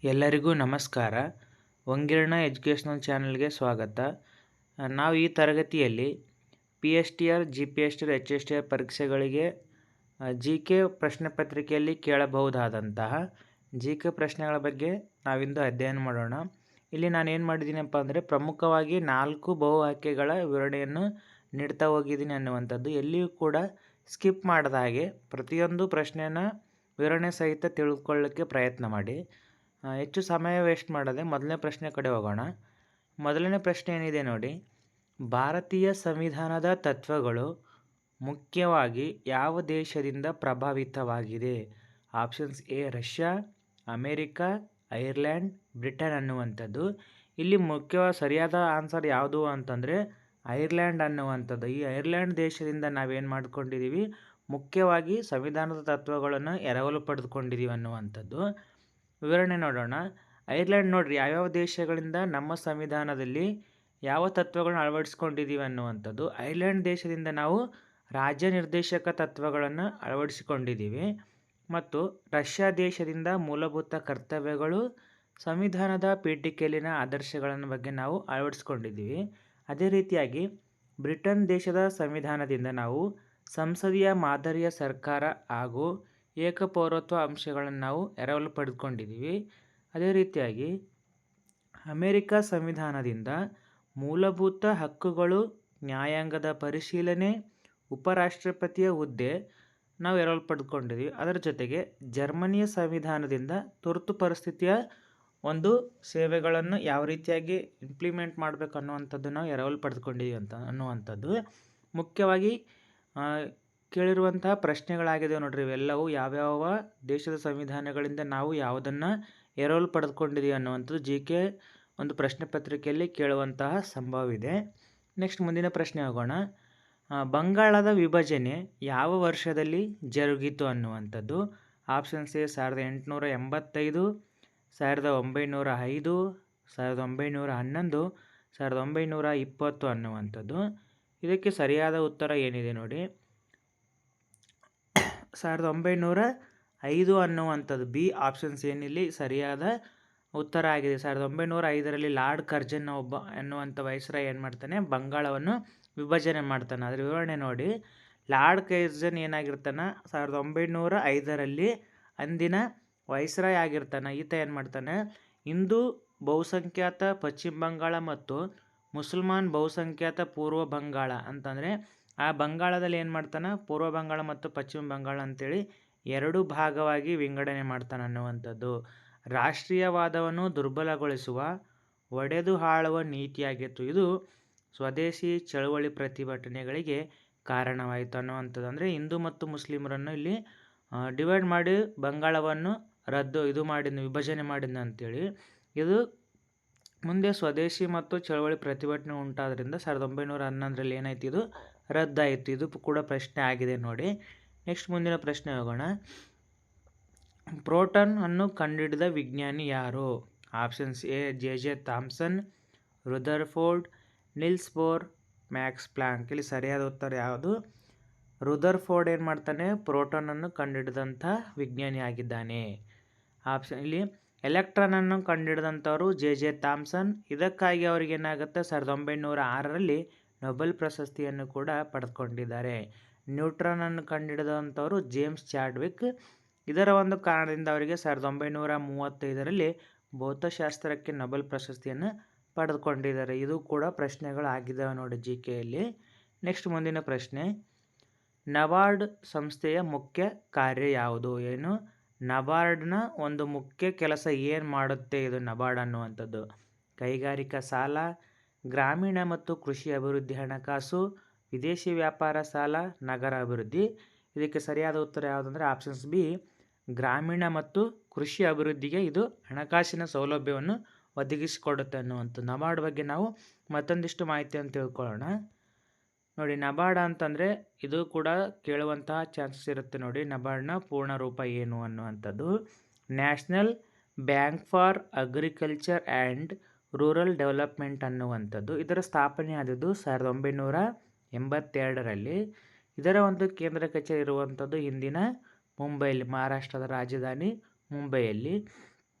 ಎಲ್ಲರಿಗೂ ನಮಸ್ಕಾರ. ವಂಗಿರಣ ಎಜುಕೇಷನಲ್ ಚಾನಲ್ಗೆ ಸ್ವಾಗತ. ನಾವು ಈ ತರಗತಿಯಲ್ಲಿ PSTR, GPSTR, HSTR ಪರೀಕ್ಷೆಗಳಿಗೆ GK ಪ್ರಶ್ನೆ ಪತ್ರಿಕೆಯಲ್ಲಿ ಕೇಳಬಹುದಾದಂತಹ GK ಪ್ರಶ್ನೆಗಳ ಬಗ್ಗೆ ನಾವಿಂದು ಅಧ್ಯಯನ ಮಾಡೋಣ. ಇಲ್ಲಿ ನಾನು ಏನು ಮಾಡಿದ್ದೀನಪ್ಪ ಅಂದರೆ ಪ್ರಮುಖವಾಗಿ 4 ಬಹು ಆಯ್ಕೆಗಳ ವಿವರಣೆಯನ್ನು ನೀಡ್ತಾ ಹೋಗಿದ್ದೀನಿ ಅನ್ನುವಂಥದ್ದು. ಎಲ್ಲಿಯೂ ಕೂಡ ಸ್ಕಿಪ್ ಮಾಡದ ಹಾಗೆ ಪ್ರತಿಯೊಂದು ಪ್ರಶ್ನೆಯನ್ನು ವಿವರಣೆ ಸಹಿತ ತಿಳ್ಕೊಳ್ಳೋಕ್ಕೆ ಪ್ರಯತ್ನ ಮಾಡಿ. ಹೆಚ್ಚು ಸಮಯ ವೇಸ್ಟ್ ಮಾಡದೆ ಮೊದಲನೇ ಪ್ರಶ್ನೆ ಕಡೆ ಹೋಗೋಣ. ಮೊದಲನೇ ಪ್ರಶ್ನೆ ಏನಿದೆ ನೋಡಿ, ಭಾರತೀಯ ಸಂವಿಧಾನದ ತತ್ವಗಳು ಮುಖ್ಯವಾಗಿ ಯಾವ ದೇಶದಿಂದ ಪ್ರಭಾವಿತವಾಗಿದೆ? Options A Russia, America, Ireland, Britain ಅನ್ನುವಂಥದ್ದು. ಇಲ್ಲಿ ಮುಖ್ಯವಾಗಿ ಸರಿಯಾದ ಆನ್ಸರ್ ಯಾವುದು ಅಂತಂದರೆ ಐರ್ಲ್ಯಾಂಡ್ ಅನ್ನುವಂಥದ್ದು. ಈ ಐರ್ಲ್ಯಾಂಡ್ ದೇಶದಿಂದ ನಾವೇನು ಮಾಡ್ಕೊಂಡಿದ್ದೀವಿ, ಮುಖ್ಯವಾಗಿ ಸಂವಿಧಾನದ ತತ್ವಗಳನ್ನು ಎರವಲು ಪಡೆದುಕೊಂಡಿದ್ದೀವಿ ಅನ್ನುವಂಥದ್ದು. ವಿವರಣೆ ನೋಡೋಣ. ಐರ್ಲ್ಯಾಂಡ್ ನೋಡ್ರಿ, ಯಾವ್ಯಾವ ದೇಶಗಳಿಂದ ನಮ್ಮ ಸಂವಿಧಾನದಲ್ಲಿ ಯಾವ ತತ್ವಗಳನ್ನು ಅಳವಡಿಸ್ಕೊಂಡಿದ್ದೀವಿ ಅನ್ನುವಂಥದ್ದು. ಐರ್ಲ್ಯಾಂಡ್ ದೇಶದಿಂದ ನಾವು ರಾಜ್ಯ ನಿರ್ದೇಶಕ ತತ್ವಗಳನ್ನು ಅಳವಡಿಸಿಕೊಂಡಿದ್ದೀವಿ. ಮತ್ತು ರಷ್ಯಾ ದೇಶದಿಂದ ಮೂಲಭೂತ ಕರ್ತವ್ಯಗಳು, ಸಂವಿಧಾನದ ಪೀಠಿಕೆಯಲ್ಲಿನ ಆದರ್ಶಗಳನ್ನು ಬಗ್ಗೆ ನಾವು ಅಳವಡಿಸ್ಕೊಂಡಿದ್ದೀವಿ. ಅದೇ ರೀತಿಯಾಗಿ ಬ್ರಿಟನ್ ದೇಶದ ಸಂವಿಧಾನದಿಂದ ನಾವು ಸಂಸದೀಯ ಮಾದರಿಯ ಸರ್ಕಾರ ಹಾಗೂ ಏಕಪೌರತ್ವ ಅಂಶಗಳನ್ನು ನಾವು ಎರವಲು ಪಡೆದುಕೊಂಡಿದ್ದೀವಿ. ಅದೇ ರೀತಿಯಾಗಿ ಅಮೇರಿಕಾ ಸಂವಿಧಾನದಿಂದ ಮೂಲಭೂತ ಹಕ್ಕುಗಳು, ನ್ಯಾಯಾಂಗದ ಪರಿಶೀಲನೆ, ಉಪರಾಷ್ಟ್ರಪತಿಯ ಹುದ್ದೆ ನಾವು ಎರವಲು ಪಡೆದುಕೊಂಡಿದ್ದೀವಿ. ಅದರ ಜೊತೆಗೆ ಜರ್ಮನಿಯ ಸಂವಿಧಾನದಿಂದ ತುರ್ತು ಪರಿಸ್ಥಿತಿಯ ಒಂದು ಸೇವೆಗಳನ್ನು ಯಾವ ರೀತಿಯಾಗಿ ಇಂಪ್ಲಿಮೆಂಟ್ ಮಾಡಬೇಕು ಅನ್ನುವಂಥದ್ದು ನಾವು ಎರವಲು ಪಡೆದುಕೊಂಡಿದ್ದೀವಿ ಅನ್ನುವಂಥದ್ದು ಮುಖ್ಯವಾಗಿ ಕೇಳಿರುವಂತಹ ಪ್ರಶ್ನೆಗಳಾಗಿದೆ ನೋಡ್ರಿ. ಇವೆಲ್ಲವೂ ಯಾವ್ಯಾವ ದೇಶದ ಸಂವಿಧಾನಗಳಿಂದ ನಾವು ಯಾವುದನ್ನು ಎರವಲು ಪಡೆದುಕೊಂಡಿದ್ದೀವಿ ಅನ್ನುವಂಥದ್ದು GK ಒಂದು ಪ್ರಶ್ನೆ ಪತ್ರಿಕೆಯಲ್ಲಿ ಕೇಳುವಂತಹ ಸಂಭವವಿದೆ. ನೆಕ್ಸ್ಟ್ ಮುಂದಿನ ಪ್ರಶ್ನೆ ಹೋಗೋಣ. ಬಂಗಾಳದ ವಿಭಜನೆ ಯಾವ ವರ್ಷದಲ್ಲಿ ಜರುಗಿತು ಅನ್ನುವಂಥದ್ದು. ಆಪ್ಷನ್ಸ್ ಎ 1885, 1905, 1911, 1920 ಅನ್ನುವಂಥದ್ದು. ಇದಕ್ಕೆ ಸರಿಯಾದ ಉತ್ತರ ಏನಿದೆ ನೋಡಿ, 1905 ಅನ್ನುವಂಥದ್ದು. ಬಿ ಆಪ್ಷನ್ಸ್ ಏನಿಲ್ಲಿ ಸರಿಯಾದ ಉತ್ತರ ಆಗಿದೆ. 1905ರಲ್ಲಿ ಲಾರ್ಡ್ ಕರ್ಜನ್ ಎನ್ನುವಂಥ ವೈಸ್ರಾಯ್ ಏನು ಮಾಡ್ತಾನೆ, ಬಂಗಾಳವನ್ನು ವಿಭಜನೆ ಮಾಡ್ತಾನೆ. ಅದರ ವಿವರಣೆ ನೋಡಿ. ಲಾರ್ಡ್ ಕರ್ಜನ್ ಏನಾಗಿರ್ತಾನೆ, 1905ರಲ್ಲಿ ಅಂದಿನ ವೈಸ್ರಾಯ್ ಆಗಿರ್ತಾನೆ. ಈತ ಏನು ಮಾಡ್ತಾನೆ, ಹಿಂದೂ ಬಹುಸಂಖ್ಯಾತ ಪಶ್ಚಿಮ ಬಂಗಾಳ ಮತ್ತು ಮುಸಲ್ಮಾನ್ ಬಹುಸಂಖ್ಯಾತ ಪೂರ್ವ ಬಂಗಾಳ ಅಂತಂದರೆ ಆ ಬಂಗಾಳದಲ್ಲಿ ಏನು ಮಾಡ್ತಾನೆ, ಪೂರ್ವ ಬಂಗಾಳ ಮತ್ತು ಪಶ್ಚಿಮ ಬಂಗಾಳ ಅಂತೇಳಿ 2 ಭಾಗವಾಗಿ ವಿಂಗಡಣೆ ಮಾಡ್ತಾನೆ ಅನ್ನುವಂಥದ್ದು. ರಾಷ್ಟ್ರೀಯವಾದವನ್ನು ದುರ್ಬಲಗೊಳಿಸುವ, ಒಡೆದು ಆಳುವ ನೀತಿಯಾಗಿತ್ತು. ಇದು ಸ್ವದೇಶಿ ಚಳವಳಿ ಪ್ರತಿಭಟನೆಗಳಿಗೆ ಕಾರಣವಾಯಿತು ಅನ್ನುವಂಥದ್ದು. ಅಂದರೆ ಹಿಂದೂ ಮತ್ತು ಮುಸ್ಲಿಮರನ್ನು ಇಲ್ಲಿ ಡಿವೈಡ್ ಮಾಡಿ ಬಂಗಾಳವನ್ನು ವಿಭಜನೆ ಮಾಡಿದ ಅಂತೇಳಿ. ಇದು ಮುಂದೆ ಸ್ವದೇಶಿ ಮತ್ತು ಚಳವಳಿ ಪ್ರತಿಭಟನೆ ಉಂಟಾದ್ರಿಂದ 1911ರಲ್ಲಿ ಏನಾಯ್ತು, ಇದು ರದ್ದಾಯಿತು. ಇದು ಕೂಡ ಪ್ರಶ್ನೆ ಆಗಿದೆ ನೋಡಿ. ನೆಕ್ಸ್ಟ್ ಮುಂದಿನ ಪ್ರಶ್ನೆ ಹೋಗೋಣ. ಪ್ರೋಟಾನ್ ಅನ್ನು ಕಂಡುಹಿಡಿದ ವಿಜ್ಞಾನಿ ಯಾರು? Options A JJ Thomson, Rutherford, Niels Bohr, Max Planck. ಇಲ್ಲಿ ಸರಿಯಾದ ಉತ್ತರ ಯಾವುದು? ರುದರ್ಫೋರ್ಡ್ ಏನು ಮಾಡ್ತಾನೆ, ಪ್ರೋಟಾನನ್ನು ಕಂಡುಹಿಡಿದಂಥ ವಿಜ್ಞಾನಿ ಆಗಿದ್ದಾನೆ. ಆಪ್ಷನ್ ಇಲ್ಲಿ ಎಲೆಕ್ಟ್ರಾನನ್ನು ಕಂಡುಹಿಡಿದಂಥವರು JJ ಥಾಮ್ಸನ್. ಇದಕ್ಕಾಗಿ ಅವರಿಗೆ ಏನಾಗುತ್ತೆ, 1906ರಲ್ಲಿ ನೊಬೆಲ್ ಪ್ರಶಸ್ತಿಯನ್ನು ಕೂಡ ಪಡೆದುಕೊಂಡಿದ್ದಾರೆ. ನ್ಯೂಟ್ರಾನನ್ನು ಕಂಡುಹಿಡಿದಂಥವರು ಜೇಮ್ಸ್ ಚಾಡ್ವಿಕ್. ಇದರ ಒಂದು ಕಾರಣದಿಂದ ಅವರಿಗೆ 1935ರಲ್ಲಿ ಭೌತಶಾಸ್ತ್ರಕ್ಕೆ ನೊಬೆಲ್ ಪ್ರಶಸ್ತಿಯನ್ನು ಪಡೆದುಕೊಂಡಿದ್ದಾರೆ. ಇದು ಕೂಡ ಪ್ರಶ್ನೆಗಳು ಆಗಿದ್ದಾವೆ ನೋಡಿ GKಯಲ್ಲಿ. ನೆಕ್ಸ್ಟ್ ಮುಂದಿನ ಪ್ರಶ್ನೆ, ನಬಾರ್ಡ್ ಸಂಸ್ಥೆಯ ಮುಖ್ಯ ಕಾರ್ಯ ಯಾವುದು? ಏನು ನಬಾರ್ಡ್ನ ಒಂದು ಮುಖ್ಯ ಕೆಲಸ ಏನು ಮಾಡುತ್ತೆ ಇದು ನಬಾರ್ಡ್ ಅನ್ನುವಂಥದ್ದು? ಕೈಗಾರಿಕಾ ಸಾಲ, ಗ್ರಾಮೀಣ ಮತ್ತು ಕೃಷಿ ಅಭಿವೃದ್ಧಿ ಹಣಕಾಸು, ವಿದೇಶಿ ವ್ಯಾಪಾರ ಸಾಲ, ನಗರ ಅಭಿವೃದ್ಧಿ. ಇದಕ್ಕೆ ಸರಿಯಾದ ಉತ್ತರ ಯಾವುದಂದರೆ ಆಪ್ಷನ್ಸ್ ಬಿ, ಗ್ರಾಮೀಣ ಮತ್ತು ಕೃಷಿ ಅಭಿವೃದ್ಧಿಗೆ ಇದು ಹಣಕಾಸಿನ ಸೌಲಭ್ಯವನ್ನು ಒದಗಿಸಿಕೊಡುತ್ತೆ ಅನ್ನುವಂಥದ್ದು. ನಬಾರ್ಡ್ ಬಗ್ಗೆ ನಾವು ಮತ್ತೊಂದಿಷ್ಟು ಮಾಹಿತಿಯನ್ನು ತಿಳ್ಕೊಳ್ಳೋಣ ನೋಡಿ. ನಬಾರ್ಡ್ ಅಂತಂದರೆ ಇದು ಕೂಡ ಕೇಳುವಂತಹ ಚಾನ್ಸಸ್ ಇರುತ್ತೆ ನೋಡಿ. ನಬಾರ್ಡ್ನ ಪೂರ್ಣ ರೂಪ ಏನು ಅನ್ನುವಂಥದ್ದು? National bank for agriculture and rural development ಅನ್ನುವಂಥದ್ದು. ಇದರ ಸ್ಥಾಪನೆ ಆದದ್ದು 1982ರಲ್ಲಿ. ಇದರ ಒಂದು ಕೇಂದ್ರ ಕಚೇರಿ ಇರುವಂಥದ್ದು ಹಿಂದಿನ ಮುಂಬೈಯಲ್ಲಿ, ಮಹಾರಾಷ್ಟ್ರದ ರಾಜಧಾನಿ ಮುಂಬೈಯಲ್ಲಿ.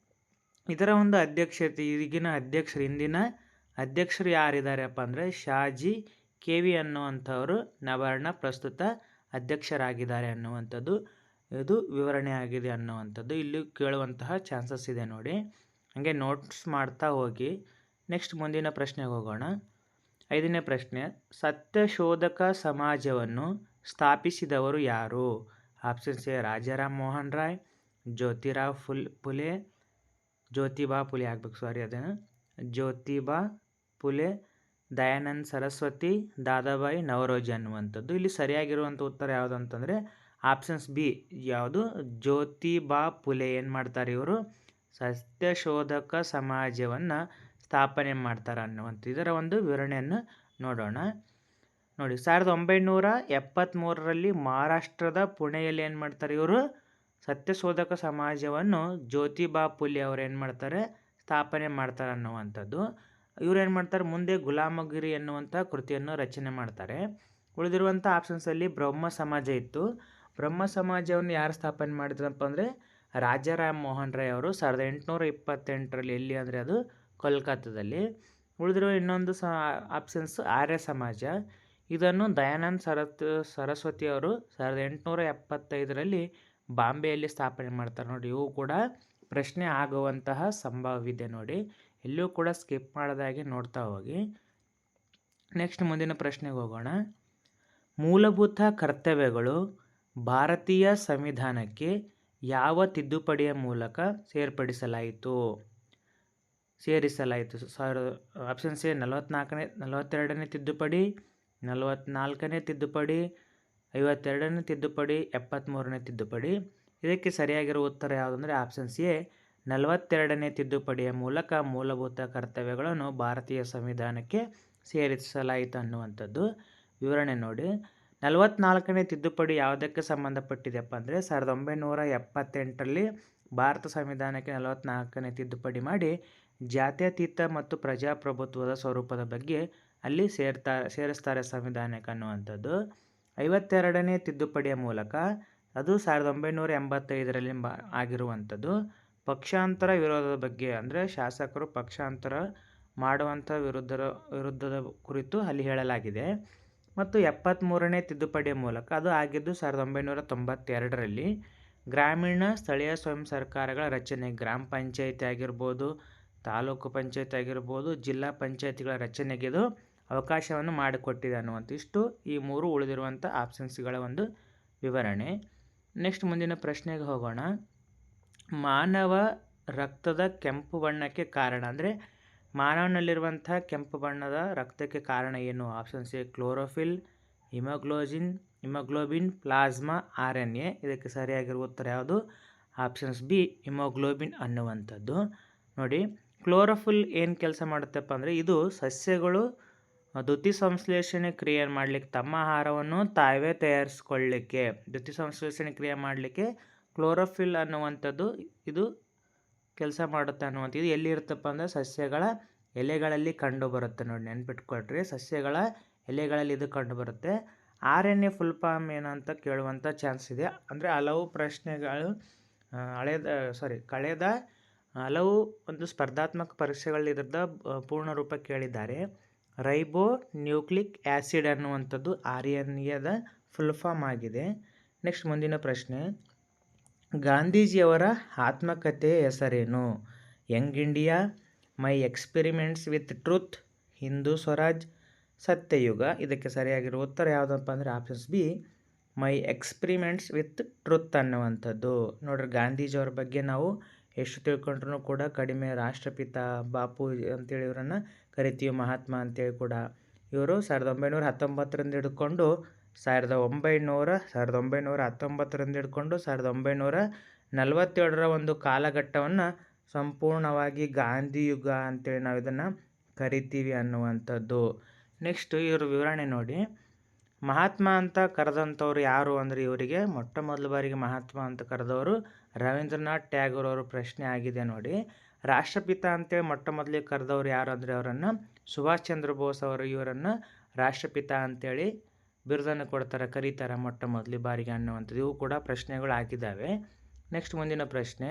ಇದರ ಒಂದು ಅಧ್ಯಕ್ಷತೆ ಈಗಿನ ಅಧ್ಯಕ್ಷರು ಹಿಂದಿನ ಅಧ್ಯಕ್ಷರು ಯಾರಿದ್ದಾರಪ್ಪ ಅಂದರೆ ಶಾಜಿ KV ಅನ್ನುವಂಥವರು ನಬಾರ್ಡ್ನ ಪ್ರಸ್ತುತ ಅಧ್ಯಕ್ಷರಾಗಿದ್ದಾರೆ ಅನ್ನುವಂಥದ್ದು ಇದು ವಿವರಣೆ ಆಗಿದೆ ಅನ್ನುವಂಥದ್ದು ಇಲ್ಲಿ ಕೇಳುವಂತಹ ಚಾನ್ಸಸ್ ಇದೆ ನೋಡಿ. ಹಾಗೆ ನೋಟ್ಸ್ ಮಾಡ್ತಾ ಹೋಗಿ. ನೆಕ್ಸ್ಟ್ ಮುಂದಿನ ಪ್ರಶ್ನೆಗೆ ಹೋಗೋಣ. 5ನೇ ಪ್ರಶ್ನೆ, ಸತ್ಯಶೋಧಕ ಸಮಾಜವನ್ನು ಸ್ಥಾಪಿಸಿದವರು ಯಾರು? ಆಪ್ಷನ್ಸ್ ಎ ರಾಜಾರಾಮ್ ಮೋಹನ್ ರಾಯ್, ಜ್ಯೋತಿಬಾ ಫುಲೆ ಆಗ್ಬೇಕು, ಸಾರಿ ಅದೇನು ಜ್ಯೋತಿಬಾ ಫುಲೆ, ದಯಾನಂದ ಸರಸ್ವತಿ, ದಾದಾಬಾಯಿ ನವರೋಜಿ ಅನ್ನುವಂಥದ್ದು. ಇಲ್ಲಿ ಸರಿಯಾಗಿರುವಂಥ ಉತ್ತರ ಯಾವುದು ಅಂತಂದರೆ ಆಪ್ಷನ್ಸ್ ಬಿ, ಯಾವುದು ಜ್ಯೋತಿಬಾ ಫುಲೆ ಏನು ಮಾಡ್ತಾರೆ ಇವರು ಸತ್ಯಶೋಧಕ ಸಮಾಜವನ್ನು ಸ್ಥಾಪನೆ ಮಾಡ್ತಾರೆ ಅನ್ನುವಂಥ ಇದರ ಒಂದು ವಿವರಣೆಯನ್ನು ನೋಡೋಣ. ನೋಡಿ, 1973ರಲ್ಲಿ ಮಹಾರಾಷ್ಟ್ರದ ಪುಣೆಯಲ್ಲಿ ಏನು ಮಾಡ್ತಾರೆ ಇವರು ಸತ್ಯಶೋಧಕ ಸಮಾಜವನ್ನು ಜ್ಯೋತಿಬಾ ಫುಲೆ ಅವರು ಏನು ಮಾಡ್ತಾರೆ ಸ್ಥಾಪನೆ ಮಾಡ್ತಾರೆ ಅನ್ನುವಂಥದ್ದು. ಇವ್ರು ಏನು ಮಾಡ್ತಾರೆ ಮುಂದೆ ಗುಲಾಮಗಿರಿ ಎನ್ನುವಂಥ ಕೃತಿಯನ್ನು ರಚನೆ ಮಾಡ್ತಾರೆ. ಉಳಿದಿರುವಂಥ ಆಪ್ಷನ್ಸಲ್ಲಿ ಬ್ರಹ್ಮ ಸಮಾಜ ಇತ್ತು. ಬ್ರಹ್ಮ ಸಮಾಜವನ್ನು ಯಾರು ಸ್ಥಾಪನೆ ಮಾಡಿದ್ರಪ್ಪ ಅಂದರೆ ರಾಜಾರಾಮ್ ಮೋಹನ್ ರಾಯ್ ಅವರು 1828ರಲ್ಲಿ. ಎಲ್ಲಿ ಅಂದರೆ ಅದು ಕೋಲ್ಕತ್ತಾದಲ್ಲಿ. ಉಳಿದಿರುವ ಇನ್ನೊಂದು ಆಪ್ಷನ್ಸ್ ಆರ್ಯ ಸಮಾಜ. ಇದನ್ನು ದಯಾನಂದ ಸರಸ್ವತಿ ಅವರು 1875ರಲ್ಲಿ ಬಾಂಬೆಯಲ್ಲಿ ಸ್ಥಾಪನೆ ಮಾಡ್ತಾರೆ ನೋಡಿ. ಇವು ಕೂಡ ಪ್ರಶ್ನೆ ಆಗುವಂತಹ ಸಂಭವವಿದೆ ನೋಡಿ. ಎಲ್ಲೂ ಕೂಡ ಸ್ಕಿಪ್ ಮಾಡದಾಗೆ ನೋಡ್ತಾ ಹೋಗಿ. ನೆಕ್ಸ್ಟ್ ಮುಂದಿನ ಪ್ರಶ್ನೆಗೆ ಹೋಗೋಣ. ಮೂಲಭೂತ ಕರ್ತವ್ಯಗಳು ಭಾರತೀಯ ಸಂವಿಧಾನಕ್ಕೆ ಯಾವ ತಿದ್ದುಪಡಿಯ ಮೂಲಕ ಸೇರಿಸಲಾಯಿತು? ಆಪ್ಷನ್ಸ್ ಎ 42ನೇ ತಿದ್ದುಪಡಿ, 44ನೇ ತಿದ್ದುಪಡಿ, 52ನೇ ತಿದ್ದುಪಡಿ, 73ನೇ ತಿದ್ದುಪಡಿ. ಇದಕ್ಕೆ ಸರಿಯಾಗಿರುವ ಉತ್ತರ ಯಾವುದಂದರೆ ಆಪ್ಷನ್ಸ್ ಎ 42ನೇ ತಿದ್ದುಪಡಿಯ ಮೂಲಕ ಮೂಲಭೂತ ಕರ್ತವ್ಯಗಳನ್ನು ಭಾರತೀಯ ಸಂವಿಧಾನಕ್ಕೆ ಸೇರಿಸಲಾಯಿತು ಅನ್ನುವಂಥದ್ದು. ವಿವರಣೆ ನೋಡಿ. 44ನೇ ತಿದ್ದುಪಡಿ ಯಾವುದಕ್ಕೆ ಸಂಬಂಧಪಟ್ಟಿದೆಯಪ್ಪ ಅಂದರೆ 1978ರಲ್ಲಿ ಭಾರತ ಸಂವಿಧಾನಕ್ಕೆ 44ನೇ ತಿದ್ದುಪಡಿ ಮಾಡಿ ಜಾತ್ಯತೀತ ಮತ್ತು ಪ್ರಜಾಪ್ರಭುತ್ವದ ಸ್ವರೂಪದ ಬಗ್ಗೆ ಅಲ್ಲಿ ಸೇರಿಸ್ತಾರೆ ಸಂವಿಧಾನಕ್ಕೆ ಅನ್ನುವಂಥದ್ದು. 52ನೇ ತಿದ್ದುಪಡಿಯ ಮೂಲಕ ಅದು 1985ರಲ್ಲಿ ಆಗಿರುವಂಥದ್ದು. ಪಕ್ಷಾಂತರ ವಿರೋಧದ ಬಗ್ಗೆ ಅಂದರೆ ಶಾಸಕರು ಪಕ್ಷಾಂತರ ಮಾಡುವಂಥ ವಿರುದ್ಧದ ಕುರಿತು ಅಲ್ಲಿ ಹೇಳಲಾಗಿದೆ. ಮತ್ತು 73ನೇ ತಿದ್ದುಪಡಿಯ ಮೂಲಕ ಅದು ಆಗಿದ್ದು 1992ರಲ್ಲಿ ಗ್ರಾಮೀಣ ಸ್ಥಳೀಯ ಸ್ವಯಂ ಸರ್ಕಾರಗಳ ರಚನೆ, ಗ್ರಾಮ ಪಂಚಾಯಿತಿ ಆಗಿರ್ಬೋದು, ತಾಲೂಕು ಪಂಚಾಯತ್ ಆಗಿರ್ಬೋದು, ಜಿಲ್ಲಾ ಪಂಚಾಯತಿಗಳ ರಚನೆಗೆ ಇದು ಅವಕಾಶವನ್ನು ಮಾಡಿಕೊಟ್ಟಿದೆ ಅನ್ನುವಂಥ ಇಷ್ಟು ಈ 3 ಉಳಿದಿರುವಂಥ ಆಪ್ಷನ್ಸ್ಗಳ ಒಂದು ವಿವರಣೆ. ನೆಕ್ಸ್ಟ್ ಮುಂದಿನ ಪ್ರಶ್ನೆಗೆ ಹೋಗೋಣ. ಮಾನವ ರಕ್ತದ ಕೆಂಪು ಬಣ್ಣಕ್ಕೆ ಕಾರಣ ಅಂದರೆ ಮಾನವನಲ್ಲಿರುವಂಥ ಕೆಂಪು ಬಣ್ಣದ ರಕ್ತಕ್ಕೆ ಕಾರಣ ಏನು? Options A chlorophyll, haemoglobin, plasma, RNA. ಇದಕ್ಕೆ ಸರಿಯಾಗಿರುವ ಉತ್ತರ ಯಾವುದು? ಆಪ್ಷನ್ಸ್ ಬಿ ಹಿಮೋಗ್ಲೋಬಿನ್ ಅನ್ನುವಂಥದ್ದು. ನೋಡಿ, ಕ್ಲೋರೋಫಿಲ್ ಏನು ಕೆಲಸ ಮಾಡುತ್ತಪ್ಪ ಅಂದರೆ ಇದು ಸಸ್ಯಗಳು ದ್ಯುತಿ ಸಂಶ್ಲೇಷಣೆ ಕ್ರಿಯೆ ಮಾಡಲಿಕ್ಕೆ ತಮ್ಮ ಆಹಾರವನ್ನು ತಾವೇ ತಯಾರಿಸ್ಕೊಳ್ಳಿಕ್ಕೆ ದ್ಯುತಿ ಸಂಶ್ಲೇಷಣೆ ಕ್ರಿಯೆ ಮಾಡಲಿಕ್ಕೆ ಕ್ಲೋರೋಫಿಲ್ ಅನ್ನುವಂಥದ್ದು ಇದು ಕೆಲಸ ಮಾಡುತ್ತೆ ಅನ್ನುವಂಥದ್ದು. ಇದು ಎಲ್ಲಿರುತ್ತಪ್ಪ ಅಂದರೆ ಸಸ್ಯಗಳ ಎಲೆಗಳಲ್ಲಿ ಕಂಡು ಬರುತ್ತೆ ನೋಡಿ, ನೆನ್ಪಿಟ್ಕೊಳ್ರಿ. ಸಸ್ಯಗಳ ಎಲೆಗಳಲ್ಲಿ ಇದು ಕಂಡು ಬರುತ್ತೆ. RNA ಫುಲ್ ಫಾರ್ಮ್ ಏನಂತ ಕೇಳುವಂಥ ಚಾನ್ಸ್ ಇದೆ. ಅಂದರೆ ಹಲವು ಪ್ರಶ್ನೆಗಳು ಕಳೆದ ಹಲವು ಒಂದು ಸ್ಪರ್ಧಾತ್ಮಕ ಪರೀಕ್ಷೆಗಳಲ್ಲಿ ಇದ್ರದ ಪೂರ್ಣ ರೂಪ ಕೇಳಿದ್ದಾರೆ. ರೈಬೋ ನ್ಯೂಕ್ಲಿಕ್ ಆ್ಯಸಿಡ್ ಅನ್ನುವಂಥದ್ದು RNAದ ಫುಲ್ ಫಾರ್ಮ್ ಆಗಿದೆ. ನೆಕ್ಸ್ಟ್ ಮುಂದಿನ ಪ್ರಶ್ನೆ, ಗಾಂಧೀಜಿಯವರ ಆತ್ಮಕಥೆಯ ಹೆಸರೇನು? Young India, my experiments with truth, Hindu Swaraj, Satyayuga. ಇದಕ್ಕೆ ಸರಿಯಾಗಿರುವ ಉತ್ತರ ಯಾವುದಪ್ಪ ಅಂದರೆ options B my experiments with truth ಅನ್ನುವಂಥದ್ದು. ನೋಡ್ರಿ, ಗಾಂಧೀಜಿಯವ್ರ ಬಗ್ಗೆ ನಾವು ಎಷ್ಟು ತಿಳ್ಕೊಂಡ್ರೂ ಕೂಡ ಕಡಿಮೆ. ರಾಷ್ಟ್ರಪಿತ ಬಾಪು ಅಂತೇಳಿ ಇವರನ್ನು ಕರಿತೀವಿ, ಮಹಾತ್ಮ ಅಂತೇಳಿ ಕೂಡ. ಇವರು 1919ರಿಂದ ಹಿಡ್ಕೊಂಡು 1919ರಿಂದ ಹಿಡ್ಕೊಂಡು 1947ರ ಒಂದು ಕಾಲಘಟ್ಟವನ್ನು ಸಂಪೂರ್ಣವಾಗಿ ಗಾಂಧಿ ಯುಗ ಅಂತೇಳಿ ನಾವು ಇದನ್ನು ಕರಿತೀವಿ ಅನ್ನುವಂಥದ್ದು. ನೆಕ್ಸ್ಟ್ ಇವ್ರ ವಿವರಣೆ ನೋಡಿ. ಮಹಾತ್ಮ ಅಂತ ಕರೆದಂಥವ್ರು ಯಾರು ಅಂದರೆ ಇವರಿಗೆ ಮೊಟ್ಟ ಮೊದಲ ಬಾರಿಗೆ ಮಹಾತ್ಮ ಅಂತ ಕರೆದವರು ರವೀಂದ್ರನಾಥ್ ಟ್ಯಾಗೋರ್ ಅವರು ಪ್ರಶ್ನೆ ಆಗಿದೆ ನೋಡಿ. ರಾಷ್ಟ್ರಪಿತ ಅಂತೇಳಿ ಮೊಟ್ಟ ಮೊದಲಿಗೆ ಕರೆದವ್ರು ಯಾರು ಅಂದರೆ ಅವರನ್ನು ಸುಭಾಷ್ ಚಂದ್ರ ಬೋಸ್ ಅವರು ಇವರನ್ನು ರಾಷ್ಟ್ರಪಿತ ಅಂತೇಳಿ ಬಿರುದನ್ನು ಕರೀತಾರೆ ಮೊಟ್ಟ ಮೊದಲ ಬಾರಿಗೆ ಅನ್ನುವಂಥದ್ದು. ಇವು ಕೂಡ ಪ್ರಶ್ನೆಗಳು ಆಗಿದ್ದಾವೆ. ನೆಕ್ಸ್ಟ್ ಮುಂದಿನ ಪ್ರಶ್ನೆ,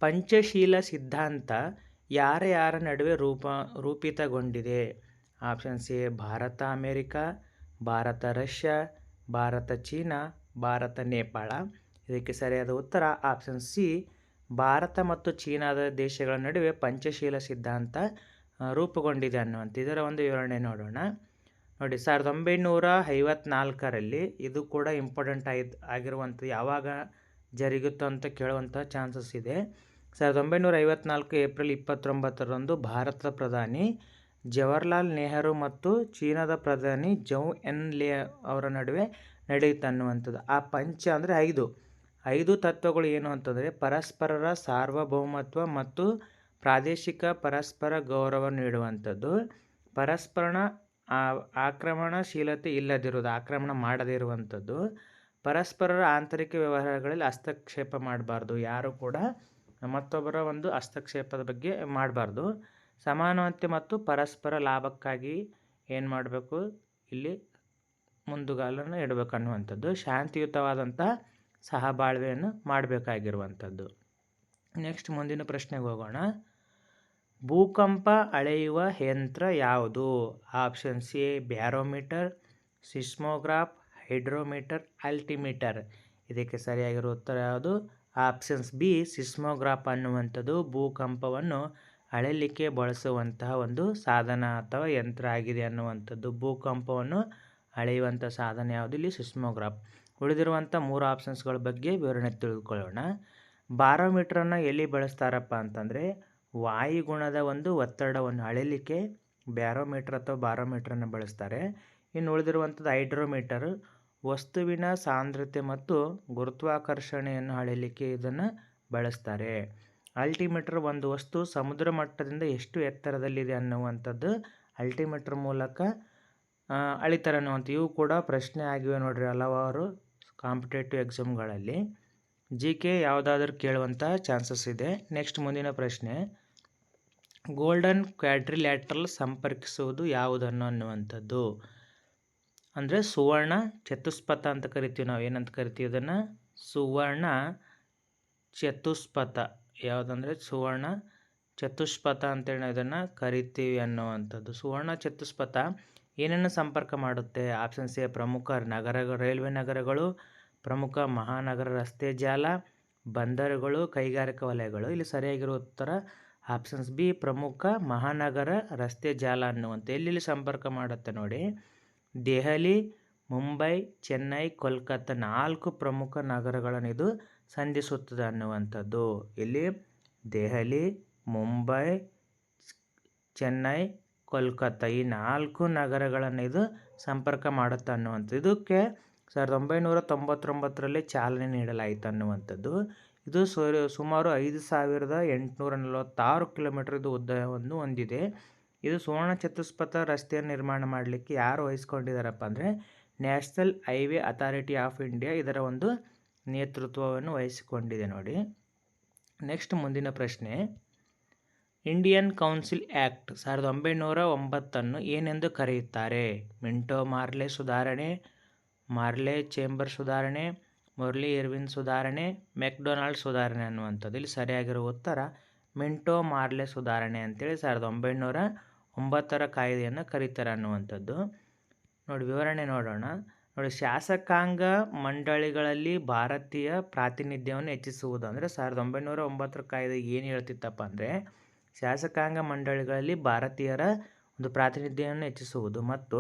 ಪಂಚಶೀಲ ಸಿದ್ಧಾಂತ ಯಾರ ನಡುವೆ ರೂಪಿತಗೊಂಡಿದೆ? Options A Bharat America, Bharat Russia, Bharat China, Bharat Nepal. ಇದಕ್ಕೆ ಸರಿಯಾದ ಉತ್ತರ ಆಪ್ಷನ್ ಸಿ, ಭಾರತ ಮತ್ತು ಚೀನಾದ ದೇಶಗಳ ನಡುವೆ ಪಂಚಶೀಲ ಸಿದ್ಧಾಂತ ರೂಪುಗೊಂಡಿದೆ ಅನ್ನುವಂಥ ಇದರ ಒಂದು ವಿವರಣೆ ನೋಡೋಣ. ನೋಡಿ, 1954ರಲ್ಲಿ ಇದು ಕೂಡ ಇಂಪಾರ್ಟೆಂಟ್ ಆಗಿರುವಂಥ ಯಾವಾಗ ಜರುಗಿತ್ತು ಅಂತ ಕೇಳುವಂಥ ಚಾನ್ಸಸ್ ಇದೆ. 1954 ಏಪ್ರಿಲ್ 29ರಂದು ಭಾರತದ ಪ್ರಧಾನಿ ಜವಾಹರ್ಲಾಲ್ ನೆಹರು ಮತ್ತು ಚೀನಾದ ಪ್ರಧಾನಿ ಜೌ ಎನ್ ಲೇ ಅವರ ನಡುವೆ ನಡೆಯುತ್ತೆ ಅನ್ನುವಂಥದ್ದು. ಆ ಪಂಚ ಅಂದರೆ ಐದು ತತ್ವಗಳು ಏನು ಅಂತಂದರೆ ಪರಸ್ಪರರ ಸಾರ್ವಭೌಮತ್ವ ಮತ್ತು ಪ್ರಾದೇಶಿಕ ಪರಸ್ಪರ ಗೌರವ ನೀಡುವಂಥದ್ದು, ಪರಸ್ಪರನ ಆಕ್ರಮಣಶೀಲತೆ ಇಲ್ಲದಿರುವುದು, ಆಕ್ರಮಣ ಮಾಡದೇ ಇರುವಂಥದ್ದು, ಪರಸ್ಪರರ ಆಂತರಿಕ ವ್ಯವಹಾರಗಳಲ್ಲಿ ಹಸ್ತಕ್ಷೇಪ ಮಾಡಬಾರ್ದು, ಯಾರು ಕೂಡ ಮತ್ತೊಬ್ಬರ ಒಂದು ಹಸ್ತಕ್ಷೇಪದ ಬಗ್ಗೆ ಮಾಡಬಾರ್ದು, ಸಮಾನತೆ ಮತ್ತು ಪರಸ್ಪರ ಲಾಭಕ್ಕಾಗಿ ಏನು ಮಾಡಬೇಕು, ಇಲ್ಲಿ ಮುಂದುಗಾಲನ್ನು ಇಡಬೇಕು ಅನ್ನುವಂಥದ್ದು, ಶಾಂತಿಯುತವಾದಂಥ ಸಹಬಾಳ್ವೆಯನ್ನು ಮಾಡಬೇಕಾಗಿರುವಂಥದ್ದು. ನೆಕ್ಸ್ಟ್ ಮುಂದಿನ ಪ್ರಶ್ನೆಗೆ ಹೋಗೋಣ. ಭೂಕಂಪ ಅಳೆಯುವ ಯಂತ್ರ ಯಾವುದು? Options A barometer, seismograph, hydrometer, altimeter. ಇದಕ್ಕೆ ಸರಿಯಾಗಿರುವ ಉತ್ತರ ಯಾವುದು? ಆಪ್ಷನ್ಸ್ ಬಿ, ಸಿಸ್ಮೋಗ್ರಾಫ್ ಅನ್ನುವಂಥದ್ದು ಭೂಕಂಪವನ್ನು ಅಳೆಯಲಿಕ್ಕೆ ಬಳಸುವಂತಹ ಒಂದು ಸಾಧನ ಅಥವಾ ಯಂತ್ರ ಆಗಿದೆ ಅನ್ನುವಂಥದ್ದು. ಭೂಕಂಪವನ್ನು ಅಳೆಯುವಂಥ ಸಾಧನ ಯಾವುದು? ಇಲ್ಲಿ ಸಿಸ್ಮೋಗ್ರಾಫ್. ಉಳಿದಿರುವಂಥ 3 ಆಪ್ಷನ್ಸ್ಗಳ ಬಗ್ಗೆ ವಿವರಣೆ ತಿಳಿದುಕೊಳ್ಳೋಣ. ಬಾರೋಮೀಟ್ರನ್ನು ಎಲ್ಲಿ ಬಳಸ್ತಾರಪ್ಪ ಅಂತಂದರೆ ವಾಯುಗುಣದ ಒಂದು ಒತ್ತಡವನ್ನು ಅಳೆಯಲಿಕ್ಕೆ ಬ್ಯಾರೋಮೀಟರ್ ಅಥವಾ ಬಾರೋಮೀಟ್ರನ್ನು ಬಳಸ್ತಾರೆ. ಇನ್ನು ಉಳಿದಿರುವಂಥದ್ದು ಹೈಡ್ರೋಮೀಟರ್, ವಸ್ತುವಿನ ಸಾಂದ್ರತೆ ಮತ್ತು ಗುರುತ್ವಾಕರ್ಷಣೆಯನ್ನು ಅಳೆಯಲಿಕ್ಕೆ ಇದನ್ನು ಬಳಸ್ತಾರೆ. ಅಲ್ಟಿಮೀಟರ್, ಒಂದು ವಸ್ತು ಸಮುದ್ರ ಮಟ್ಟದಿಂದ ಎಷ್ಟು ಎತ್ತರದಲ್ಲಿದೆ ಅನ್ನುವಂಥದ್ದು ಅಲ್ಟಿಮೀಟರ್ ಮೂಲಕ ಅಳಿತಾರೆ ಅನ್ನುವಂಥ. ಇವು ಕೂಡ ಪ್ರಶ್ನೆ ಆಗಿವೆ ನೋಡ್ರಿ ಹಲವಾರು ಕಾಂಪಿಟೇಟಿವ್ ಎಕ್ಸಾಮ್ಗಳಲ್ಲಿ. GK ಯಾವುದಾದ್ರೂ ಕೇಳುವಂಥ ಚಾನ್ಸಸ್ ಇದೆ. ನೆಕ್ಸ್ಟ್ ಮುಂದಿನ ಪ್ರಶ್ನೆ, ಗೋಲ್ಡನ್ ಕ್ವಾಡ್ರಿಲ್ಯಾಟ್ರಲ್ ಸಂಪರ್ಕಿಸುವುದು ಯಾವುದನ್ನು ಅನ್ನುವಂಥದ್ದು. ಅಂದರೆ ಸುವರ್ಣ ಚತುಷ್ಪಥ ಅಂತ ಕರಿತೀವಿ ನಾವು. ಏನಂತ ಕರಿತೀವಿ ಇದನ್ನು? ಸುವರ್ಣ ಚತುಷ್ಪಥ. ಯಾವುದಂದರೆ ಸುವರ್ಣ ಚತುಷ್ಪಥ ಅಂತೇಳಿ ಇದನ್ನು ಕರಿತೀವಿ ಅನ್ನುವಂಥದ್ದು. ಸುವರ್ಣ ಚತುಷ್ಪಥ ಏನನ್ನು ಸಂಪರ್ಕ ಮಾಡುತ್ತೆ? ಆಪ್ಷನ್ಸ್ ಎ ಪ್ರಮುಖ ರೈಲ್ವೆ ನಗರಗಳು, ಪ್ರಮುಖ ಮಹಾನಗರ ರಸ್ತೆ ಜಾಲ, ಬಂದರುಗಳು, ಕೈಗಾರಿಕಾ ವಲಯಗಳು. ಇಲ್ಲಿ ಸರಿಯಾಗಿರೋ ಉತ್ತರ ಆಪ್ಷನ್ಸ್ ಬಿ, ಪ್ರಮುಖ ಮಹಾನಗರ ರಸ್ತೆ ಜಾಲ ಅನ್ನುವಂಥ. ಎಲ್ಲೆಲ್ಲಿ ಸಂಪರ್ಕ ಮಾಡುತ್ತೆ ನೋಡಿ, ದೆಹಲಿ, ಮುಂಬೈ, ಚೆನ್ನೈ, ಕೋಲ್ಕತ್ತಾ 4 ಪ್ರಮುಖ ನಗರಗಳನ್ನು ಇದು ಸಂಧಿಸುತ್ತದೆ ಅನ್ನುವಂಥದ್ದು. ಇಲ್ಲಿ ದೆಹಲಿ, ಮುಂಬೈ, ಚೆನ್ನೈ, ಕೋಲ್ಕತ್ತಾ ಈ 4 ನಗರಗಳನ್ನು ಇದು ಸಂಪರ್ಕ ಮಾಡುತ್ತೆ ಅನ್ನುವಂಥದ್ದು. ಇದಕ್ಕೆ 1999ರಲ್ಲಿ ಚಾಲನೆ ನೀಡಲಾಯಿತು ಅನ್ನುವಂಥದ್ದು. ಇದು ಸುಮಾರು 5846 ಕಿಲೋಮೀಟರ್ ಇದು ಉದ್ದವನ್ನು ಹೊಂದಿದೆ. ಇದು ಸುವರ್ಣ ಚತುಷ್ಪಥ ರಸ್ತೆಯನ್ನು ನಿರ್ಮಾಣ ಮಾಡಲಿಕ್ಕೆ ಯಾರು ವಹಿಸ್ಕೊಂಡಿದ್ದಾರಪ್ಪ ಅಂದರೆ national highway authority of India ಇದರ ಒಂದು ನೇತೃತ್ವವನ್ನು ವಹಿಸಿಕೊಂಡಿದೆ ನೋಡಿ. ನೆಕ್ಸ್ಟ್ ಮುಂದಿನ ಪ್ರಶ್ನೆ, ಇಂಡಿಯನ್ ಕೌನ್ಸಿಲ್ ಆ್ಯಕ್ಟ್ 1909 ಏನೆಂದು ಕರೆಯುತ್ತಾರೆ? ಮಿಂಟೋ ಮಾರ್ಲೆ ಸುಧಾರಣೆ, ಮಾರ್ಲೆ ಚೇಂಬರ್ ಸುಧಾರಣೆ, ಮುರಳಿ ಇರ್ವಿನ್ ಸುಧಾರಣೆ, ಮೆಕ್ಡೊನಾಲ್ಡ್ ಸುಧಾರಣೆ ಅನ್ನುವಂಥದ್ದು. ಇಲ್ಲಿ ಸರಿಯಾಗಿರುವ ಉತ್ತರ ಮಿಂಟೋ ಮಾರ್ಲೆ ಸುಧಾರಣೆ ಅಂತೇಳಿ 1909 ಕಾಯ್ದೆಯನ್ನು ಕರೀತಾರೆ ಅನ್ನುವಂಥದ್ದು. ನೋಡಿ ವಿವರಣೆ ನೋಡೋಣ. ನೋಡಿ, ಶಾಸಕಾಂಗ ಮಂಡಳಿಗಳಲ್ಲಿ ಭಾರತೀಯ ಪ್ರಾತಿನಿಧ್ಯವನ್ನು ಹೆಚ್ಚಿಸುವುದು. ಅಂದರೆ 1909 ಕಾಯ್ದೆ ಏನು ಹೇಳ್ತಿತ್ತಪ್ಪ ಅಂದರೆ ಶಾಸಕಾಂಗ ಮಂಡಳಿಗಳಲ್ಲಿ ಭಾರತೀಯರ ಒಂದು ಪ್ರಾತಿನಿಧ್ಯವನ್ನು ಹೆಚ್ಚಿಸುವುದು ಮತ್ತು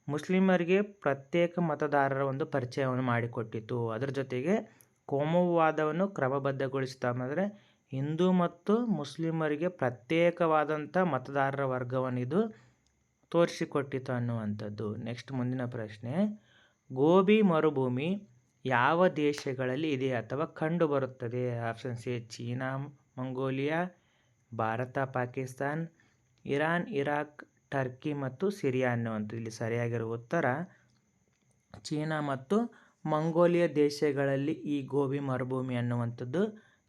ಮುಸ್ಲಿಮರಿಗೆ ಪ್ರತ್ಯೇಕ ಮತದಾರರ ಒಂದು ಪರಿಚಯವನ್ನು ಮಾಡಿಕೊಟ್ಟಿತು. ಅದರ ಜೊತೆಗೆ ಕೋಮುವಾದವನ್ನು ಕ್ರಮಬದ್ಧಗೊಳಿಸ್ತಾ ಅಂದರೆ ಹಿಂದೂ ಮತ್ತು ಮುಸ್ಲಿಮರಿಗೆ ಪ್ರತ್ಯೇಕವಾದಂಥ ಮತದಾರರ ವರ್ಗವನ್ನು ಇದು ತೋರಿಸಿಕೊಟ್ಟಿತು ಅನ್ನುವಂಥದ್ದು. ನೆಕ್ಸ್ಟ್ ಮುಂದಿನ ಪ್ರಶ್ನೆ, ಗೋಬಿ ಮರುಭೂಮಿ ಯಾವ ದೇಶಗಳಲ್ಲಿ ಇದೆ ಅಥವಾ ಕಂಡು ಬರುತ್ತದೆ? Options A China, Mongolia, Bharat, Pakistan, Iran, Iraq, Turkey ಮತ್ತು ಸಿರಿಯಾ ಅನ್ನುವಂಥದ್ದು. ಇಲ್ಲಿ ಸರಿಯಾಗಿರುವ ಉತ್ತರ ಚೀನಾ ಮತ್ತು ಮಂಗೋಲಿಯಾ ದೇಶಗಳಲ್ಲಿ ಈ ಗೋಬಿ ಮರುಭೂಮಿ ಅನ್ನುವಂಥದ್ದು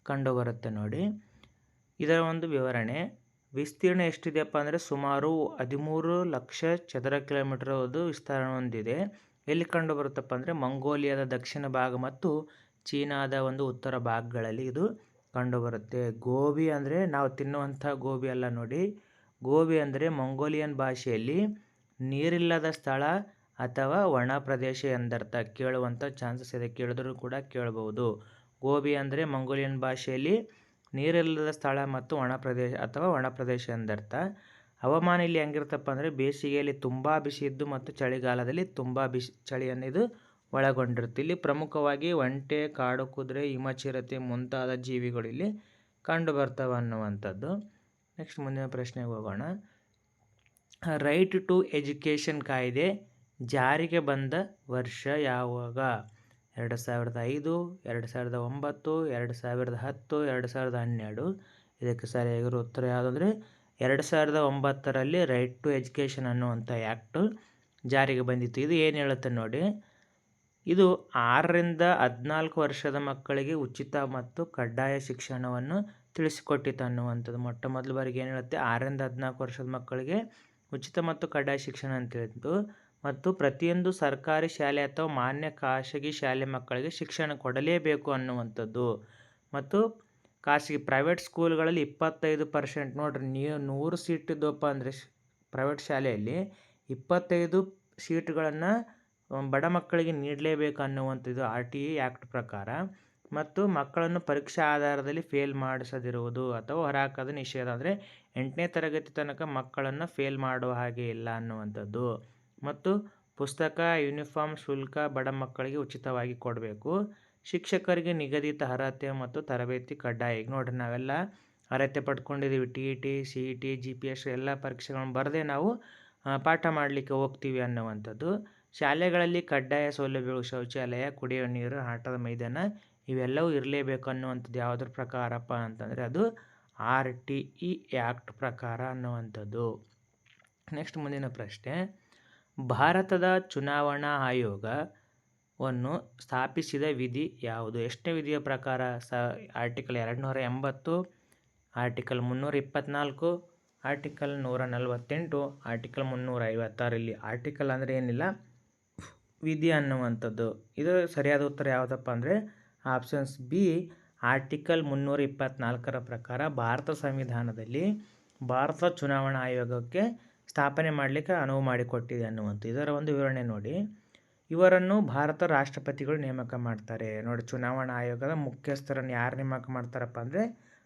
ಕಂಡುಬರುತ್ತೆ ನೋಡಿ. ಇದರ ಒಂದು ವಿವರಣೆ, ವಿಸ್ತೀರ್ಣ ಎಷ್ಟಿದೆಯಪ್ಪ ಅಂದರೆ ಸುಮಾರು 13 ಲಕ್ಷ ಚದರ ಕಿಲೋಮೀಟರ್ ಅದು ವಿಸ್ತಾರ ಹೊಂದಿದೆ. ಎಲ್ಲಿ ಕಂಡು ಬರುತ್ತಪ್ಪ ಅಂದರೆ ಮಂಗೋಲಿಯಾದ ದಕ್ಷಿಣ ಭಾಗ ಮತ್ತು ಚೀನಾದ ಒಂದು ಉತ್ತರ ಭಾಗಗಳಲ್ಲಿ ಇದು ಕಂಡುಬರುತ್ತೆ. ಗೋಬಿ ಅಂದರೆ ನಾವು ತಿನ್ನುವಂಥ ಗೋಬಿ ಅಲ್ಲ ನೋಡಿ. ಗೋಬಿ ಅಂದರೆ ಮಂಗೋಲಿಯನ್ ಭಾಷೆಯಲ್ಲಿ ನೀರಿಲ್ಲದ ಸ್ಥಳ ಅಥವಾ ಒಣ ಪ್ರದೇಶ ಎಂದರ್ಥ. ಕೇಳುವಂಥ ಚಾನ್ಸಸ್ ಇದೆ, ಕೇಳಿದ್ರು ಕೂಡ ಕೇಳಬಹುದು. ಗೋಬಿ ಅಂದರೆ ಮಂಗೋಲಿಯನ್ ಭಾಷೆಯಲ್ಲಿ ನೀರಿಲ್ಲದ ಸ್ಥಳ ಮತ್ತು ಒಣ ಪ್ರದೇಶ ಅಥವಾ ಒಣ ಪ್ರದೇಶ ಎಂದರ್ಥ. ಹವಾಮಾನ ಇಲ್ಲಿ ಹೆಂಗಿರ್ತಪ್ಪ ಅಂದರೆ ಬೇಸಿಗೆಯಲ್ಲಿ ತುಂಬ ಬಿಸಿ ಇದ್ದು ಮತ್ತು ಚಳಿಗಾಲದಲ್ಲಿ ತುಂಬ ಬಿಸಿ ಚಳಿಯನ್ನು ಇದು ಒಳಗೊಂಡಿರುತ್ತೆ. ಇಲ್ಲಿ ಪ್ರಮುಖವಾಗಿ ಒಂಟೆ, ಕಾಡು ಕುದುರೆ, ಹಿಮಚಿರತೆ ಮುಂತಾದ ಜೀವಿಗಳು ಇಲ್ಲಿ ಕಂಡು ಬರ್ತವೆ ಅನ್ನುವಂಥದ್ದು. ನೆಕ್ಸ್ಟ್ ಮುಂದಿನ ಪ್ರಶ್ನೆಗೆ ಹೋಗೋಣ. ರೈಟ್ ಟು ಎಜುಕೇಷನ್ ಕಾಯ್ದೆ ಜಾರಿಗೆ ಬಂದ ವರ್ಷ ಯಾವಾಗ? 2005, 2009, 2010, 2012. ಇದಕ್ಕೆ ಸರಿಯಾಗಿರೋ ಉತ್ತರ ಯಾವುದಂದರೆ 2009ರಲ್ಲಿ ರೈಟ್ ಟು ಎಜುಕೇಷನ್ ಅನ್ನುವಂಥ ಆ್ಯಕ್ಟು ಜಾರಿಗೆ ಬಂದಿತ್ತು. ಇದು ಏನು ಹೇಳುತ್ತೆ ನೋಡಿ. ಇದು 6ರಿಂದ 14 ವರ್ಷದ ಮಕ್ಕಳಿಗೆ ಉಚಿತ ಮತ್ತು ಕಡ್ಡಾಯ ಶಿಕ್ಷಣವನ್ನು ತಿಳಿಸಿಕೊಟ್ಟಿತು ಅನ್ನುವಂಥದ್ದು. ಮೊಟ್ಟ ಮೊದಲ ಬಾರಿಗೆ ಏನು ಹೇಳುತ್ತೆ, 6ರಿಂದ 14 ವರ್ಷದ ಮಕ್ಕಳಿಗೆ ಉಚಿತ ಮತ್ತು ಕಡ್ಡಾಯ ಶಿಕ್ಷಣ ಅಂತ ಹೇಳಿದ್ದು, ಮತ್ತು ಪ್ರತಿಯೊಂದು ಸರ್ಕಾರಿ ಶಾಲೆ ಅಥವಾ ಮಾನ್ಯ ಖಾಸಗಿ ಶಾಲೆ ಮಕ್ಕಳಿಗೆ ಶಿಕ್ಷಣ ಕೊಡಲೇಬೇಕು ಅನ್ನುವಂಥದ್ದು. ಮತ್ತು ಖಾಸಗಿ ಪ್ರೈವೇಟ್ ಸ್ಕೂಲ್ಗಳಲ್ಲಿ 25% ನೋಡ್ರಿ, ನೀವು 100 ಸೀಟ್ ಇದ್ದವಪ್ಪ ಅಂದರೆ ಪ್ರೈವೇಟ್ ಶಾಲೆಯಲ್ಲಿ 25 ಸೀಟ್ಗಳನ್ನು ಬಡ ಮಕ್ಕಳಿಗೆ ನೀಡಲೇಬೇಕು ಅನ್ನುವಂಥದ್ದು RTE ಆ್ಯಕ್ಟ್ ಪ್ರಕಾರ. ಮತ್ತು ಮಕ್ಕಳನ್ನು ಪರೀಕ್ಷಾ ಆಧಾರದಲ್ಲಿ ಫೇಲ್ ಮಾಡಿಸದಿರುವುದು ಅಥವಾ ಹೊರಹಾಕೋದು ನಿಷೇಧ. ಅಂದರೆ 8ನೇ ತರಗತಿ ತನಕ ಮಕ್ಕಳನ್ನು ಫೇಲ್ ಮಾಡುವ ಹಾಗೆ ಇಲ್ಲ ಅನ್ನುವಂಥದ್ದು. ಮತ್ತು ಪುಸ್ತಕ, ಯೂನಿಫಾರ್ಮ್ ಶುಲ್ಕ ಬಡ ಮಕ್ಕಳಿಗೆ ಉಚಿತವಾಗಿ ಕೊಡಬೇಕು. ಶಿಕ್ಷಕರಿಗೆ ನಿಗದಿತ ಅರ್ಹತೆ ಮತ್ತು ತರಬೇತಿ ಕಡ್ಡಾಯ. ಈಗ ನೋಡ್ರಿ, ನಾವೆಲ್ಲ ಅರ್ಹತೆ ಪಡ್ಕೊಂಡಿದ್ದೀವಿ. TET, CET, GPS ಎಲ್ಲ ಪರೀಕ್ಷೆಗಳನ್ನು ಬರದೇ ನಾವು ಪಾಠ ಮಾಡಲಿಕ್ಕೆ ಹೋಗ್ತೀವಿ ಅನ್ನುವಂಥದ್ದು. ಶಾಲೆಗಳಲ್ಲಿ ಕಡ್ಡಾಯ ಸೌಲಭ್ಯಗಳು, ಶೌಚಾಲಯ, ಕುಡಿಯುವ ನೀರು, ಆಟದ ಮೈದಾನ ಇವೆಲ್ಲವೂ ಇರಲೇಬೇಕು ಅನ್ನುವಂಥದ್ದು. ಯಾವುದ್ರ ಪ್ರಕಾರಪ್ಪ ಅಂತಂದರೆ ಅದು RTE ಆ್ಯಕ್ಟ್ ಪ್ರಕಾರ ಅನ್ನುವಂಥದ್ದು. ನೆಕ್ಸ್ಟ್ ಮುಂದಿನ ಪ್ರಶ್ನೆ. ಭಾರತದ ಚುನಾವಣಾ ಆಯೋಗವನ್ನು ಸ್ಥಾಪಿಸಿದ ವಿಧಿ ಯಾವುದು? ಎಷ್ಟನೇ ವಿಧಿಯ ಪ್ರಕಾರ? Article 280, article 324, article 148, article 356. ಇಲ್ಲಿ ಆರ್ಟಿಕಲ್ ಅಂದರೆ ಏನಿಲ್ಲ, ವಿಧಿ ಅನ್ನುವಂಥದ್ದು. ಇದು ಸರಿಯಾದ ಉತ್ತರ ಯಾವುದಪ್ಪ ಅಂದರೆ ಆಪ್ಷನ್ಸ್ ಬಿ, ಆರ್ಟಿಕಲ್ 324ರ ಪ್ರಕಾರ ಭಾರತ ಸಂವಿಧಾನದಲ್ಲಿ ಭಾರತ ಚುನಾವಣಾ ಆಯೋಗಕ್ಕೆ ಸ್ಥಾಪನೆ ಮಾಡಲಿಕ್ಕೆ ಅನುವು ಮಾಡಿಕೊಟ್ಟಿದೆ ಅನ್ನುವಂಥದ್ದು. ಇದರ ಒಂದು ವಿವರಣೆ ನೋಡಿ. ಇವರನ್ನು ಭಾರತ ರಾಷ್ಟ್ರಪತಿಗಳು ನೇಮಕ ಮಾಡ್ತಾರೆ. ನೋಡಿ, ಚುನಾವಣಾ ಆಯೋಗದ ಮುಖ್ಯಸ್ಥರನ್ನು ಯಾರು ನೇಮಕ ಮಾಡ್ತಾರಪ್ಪ ಅಂದರೆ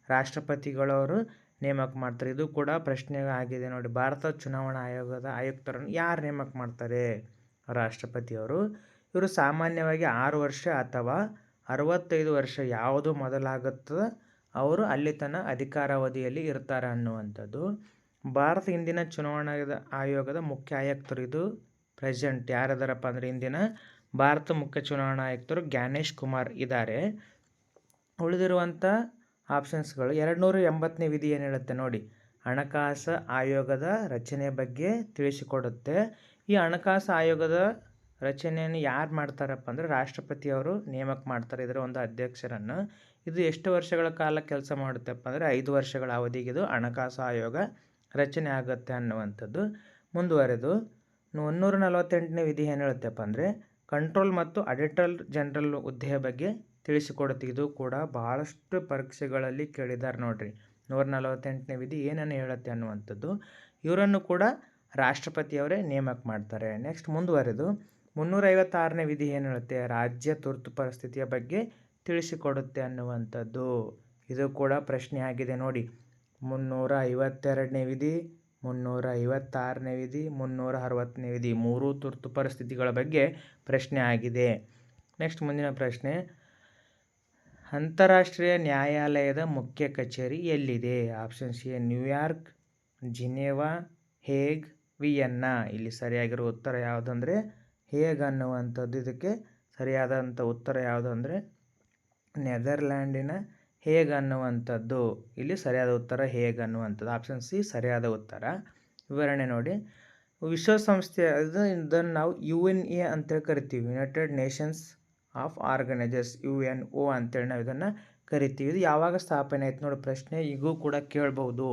ರಾಷ್ಟ್ರಪತಿಗಳವರು ನೇಮಕ ಮಾಡ್ತಾರೆ. ಇದು ಕೂಡ ಪ್ರಶ್ನೆ ಆಗಿದೆ ನೋಡಿ. ಭಾರತ ಚುನಾವಣಾ ಆಯೋಗದ ಆಯುಕ್ತರನ್ನು ಯಾರು ನೇಮಕ ಮಾಡ್ತಾರೆ? ರಾಷ್ಟ್ರಪತಿಯವರು. ಇವರು ಸಾಮಾನ್ಯವಾಗಿ 6 ವರ್ಷ ಅಥವಾ 65 ವರ್ಷ ಯಾವುದು ಮೊದಲಾಗುತ್ತದೋ ಅವರು ಅಲ್ಲಿ ತನಕ ಅಧಿಕಾರಾವಧಿಯಲ್ಲಿ ಇರ್ತಾರೆ ಅನ್ನುವಂಥದ್ದು. ಭಾರತ ಇಂದಿನ ಚುನಾವಣಾ ಆಯೋಗದ ಮುಖ್ಯ ಆಯುಕ್ತರು, ಇದು ಪ್ರೆಸೆಂಟ್ ಯಾರಿದಾರಪ್ಪ ಅಂದರೆ ಇಂದಿನ ಭಾರತ ಮುಖ್ಯ ಚುನಾವಣಾ ಆಯುಕ್ತರು ಜ್ಞಾನೇಶ್ ಕುಮಾರ್ ಇದ್ದಾರೆ. ಉಳಿದಿರುವಂಥ ಆಪ್ಷನ್ಸ್ಗಳು 280ನೇ ವಿಧಿ ಏನು ಹೇಳುತ್ತೆ ನೋಡಿ. ಹಣಕಾಸು ಆಯೋಗದ ರಚನೆ ಬಗ್ಗೆ ತಿಳಿಸಿಕೊಡುತ್ತೆ. ಈ ಹಣಕಾಸು ಆಯೋಗದ ರಚನೆಯನ್ನು ಯಾರು ಮಾಡ್ತಾರಪ್ಪ ಅಂದರೆ ರಾಷ್ಟ್ರಪತಿಯವರು ನೇಮಕ ಮಾಡ್ತಾರೆ ಇದರ ಒಂದು ಅಧ್ಯಕ್ಷರನ್ನು. ಇದು ಎಷ್ಟು ವರ್ಷಗಳ ಕಾಲ ಕೆಲಸ ಮಾಡುತ್ತಪ್ಪ ಅಂದರೆ 5 ವರ್ಷಗಳ ಅವಧಿಗೆ ಇದು ಹಣಕಾಸು ಆಯೋಗ ರಚನೆ ಆಗುತ್ತೆ ಅನ್ನುವಂಥದ್ದು. ಮುಂದುವರೆದು 148ನೇ ವಿಧಿ ಏನು ಹೇಳುತ್ತಪ್ಪ ಅಂದರೆ ಕಂಟ್ರೋಲ್ ಮತ್ತು ಆಡಿಟರ್ ಜನರಲ್ ಹುದ್ದೆಯ ಬಗ್ಗೆ ತಿಳಿಸಿಕೊಡುತ್ತೆ. ಇದು ಕೂಡ ಬಹಳಷ್ಟು ಪರೀಕ್ಷೆಗಳಲ್ಲಿ ಕೇಳಿದ್ದಾರೆ ನೋಡ್ರಿ. 148ನೇ ವಿಧಿ ಏನನ್ನು ಹೇಳುತ್ತೆ ಅನ್ನುವಂಥದ್ದು. ಇವರನ್ನು ಕೂಡ ರಾಷ್ಟ್ರಪತಿಯವರೇ ನೇಮಕ ಮಾಡ್ತಾರೆ. ನೆಕ್ಸ್ಟ್ ಮುಂದುವರೆದು 356ನೇ ವಿಧಿ ಏನು ಹೇಳುತ್ತೆ? ರಾಜ್ಯ ತುರ್ತು ಪರಿಸ್ಥಿತಿಯ ಬಗ್ಗೆ ತಿಳಿಸಿಕೊಡುತ್ತೆ ಅನ್ನುವಂಥದ್ದು. ಇದು ಕೂಡ ಪ್ರಶ್ನೆ ಆಗಿದೆ ನೋಡಿ. 352ನೇ ವಿಧಿ, 356ನೇ ವಿಧಿ, 360ನೇ ವಿಧಿ 3 ತುರ್ತು ಪರಿಸ್ಥಿತಿಗಳ ಬಗ್ಗೆ ಪ್ರಶ್ನೆ ಆಗಿದೆ. ನೆಕ್ಸ್ಟ್ ಮುಂದಿನ ಪ್ರಶ್ನೆ. ಅಂತಾರಾಷ್ಟ್ರೀಯ ನ್ಯಾಯಾಲಯದ ಮುಖ್ಯ ಕಚೇರಿ ಎಲ್ಲಿದೆ? ಆಪ್ಷನ್ಸ್ ಎ ನ್ಯೂಯಾರ್ಕ್, ಜಿನೆವಾ, ಹೇಗ್, ವಿಯೆನ್ನಾ. ಇಲ್ಲಿ ಸರಿಯಾಗಿರೋ ಉತ್ತರ ಯಾವುದಂದರೆ ಹೇಗ್ ಅನ್ನುವಂಥದ್ದು. ಇದಕ್ಕೆ ಸರಿಯಾದಂಥ ಉತ್ತರ ಯಾವುದು ಅಂದರೆ ನೆದರ್ಲ್ಯಾಂಡಿನ ಹೇಗ್ ಅನ್ನುವಂಥದ್ದು. ಇಲ್ಲಿ ಸರಿಯಾದ ಉತ್ತರ ಹೇಗ್ ಅನ್ನುವಂಥದ್ದು. ಆಪ್ಷನ್ ಸಿ ಸರಿಯಾದ ಉತ್ತರ. ವಿವರಣೆ ನೋಡಿ. ವಿಶ್ವಸಂಸ್ಥೆ ಇದನ್ನು ನಾವು UNA ಅಂತೇಳಿ ಕರಿತೀವಿ. United Nations of organisers, UNO ಅಂತೇಳಿ ನಾವು ಇದನ್ನು ಕರಿತೀವಿ. ಇದು ಯಾವಾಗ ಸ್ಥಾಪನೆ ಆಯ್ತು ನೋಡಿ ಪ್ರಶ್ನೆ ಈಗೂ ಕೂಡ ಕೇಳ್ಬೋದು.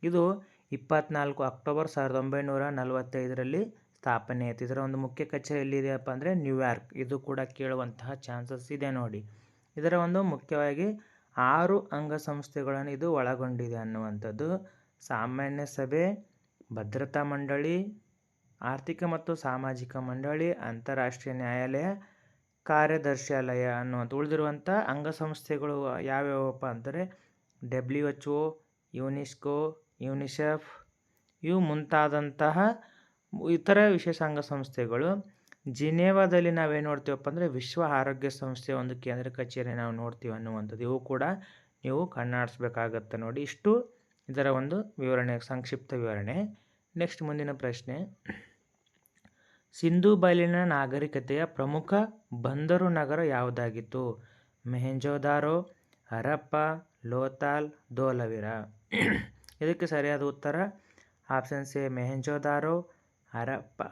ಇದು 24 ಅಕ್ಟೋಬರ್ 1945ರಲ್ಲಿ ಸ್ಥಾಪನೆ ಆಯಿತು. ಇದರ ಒಂದು ಮುಖ್ಯ ಕಚೇರಿ ಎಲ್ಲಿದೆಯಪ್ಪ ಅಂದರೆ ನ್ಯೂಯಾರ್ಕ್. ಇದು ಕೂಡ ಕೇಳುವಂತಹ ಚಾನ್ಸಸ್ ಇದೆ ನೋಡಿ. ಇದರ ಒಂದು ಮುಖ್ಯವಾಗಿ 6 ಅಂಗಸಂಸ್ಥೆಗಳನ್ನು ಇದು ಒಳಗೊಂಡಿದೆ ಅನ್ನುವಂಥದ್ದು. ಸಾಮಾನ್ಯ ಸಭೆ, ಭದ್ರತಾ ಮಂಡಳಿ, ಆರ್ಥಿಕ ಮತ್ತು ಸಾಮಾಜಿಕ ಮಂಡಳಿ, ಅಂತಾರಾಷ್ಟ್ರೀಯ ನ್ಯಾಯಾಲಯ, ಕಾರ್ಯದರ್ಶಾಲಯ ಅನ್ನುವಂಥ ಉಳಿದಿರುವಂಥ ಅಂಗಸಂಸ್ಥೆಗಳು ಯಾವ್ಯಾವಪ್ಪ ಅಂದರೆ WHO, ಯುನೆಸ್ಕೋ, ಯುನಿಸೆಫ್ ಇವು ಮುಂತಾದಂತಹ ಇತರ ವಿಶೇಷ ಅಂಗಸಂಸ್ಥೆಗಳು. ಜಿನೇವಾದಲ್ಲಿ ನಾವೇನು ನೋಡ್ತೀವಪ್ಪ ಅಂದರೆ ವಿಶ್ವ ಆರೋಗ್ಯ ಸಂಸ್ಥೆಯ ಒಂದು ಕೇಂದ್ರ ಕಚೇರಿ ನಾವು ನೋಡ್ತೀವಿ ಅನ್ನುವಂಥದ್ದು. ಇವು ಕೂಡ ನೀವು ಕಣ್ಣಾಡಿಸ್ಬೇಕಾಗತ್ತೆ ನೋಡಿ. ಇಷ್ಟು ಇದರ ಒಂದು ವಿವರಣೆ, ಸಂಕ್ಷಿಪ್ತ ವಿವರಣೆ. ನೆಕ್ಸ್ಟ್ ಮುಂದಿನ ಪ್ರಶ್ನೆ, ಸಿಂಧೂ ಬಯಲಿನ ನಾಗರಿಕತೆಯ ಪ್ರಮುಖ ಬಂದರು ನಗರ ಯಾವುದಾಗಿತ್ತು? ಮೊಹೆಂಜೊದಾರೋ, ಹರಪ್ಪ, ಲೋಥಾಲ್, ಧೋಲವಿರ. ಇದಕ್ಕೆ ಸರಿಯಾದ ಉತ್ತರ ಆಪ್ಷನ್ ಸಿ ಮೊಹೆಂಜೊದಾರೋ, ಹರಪ್ಪ,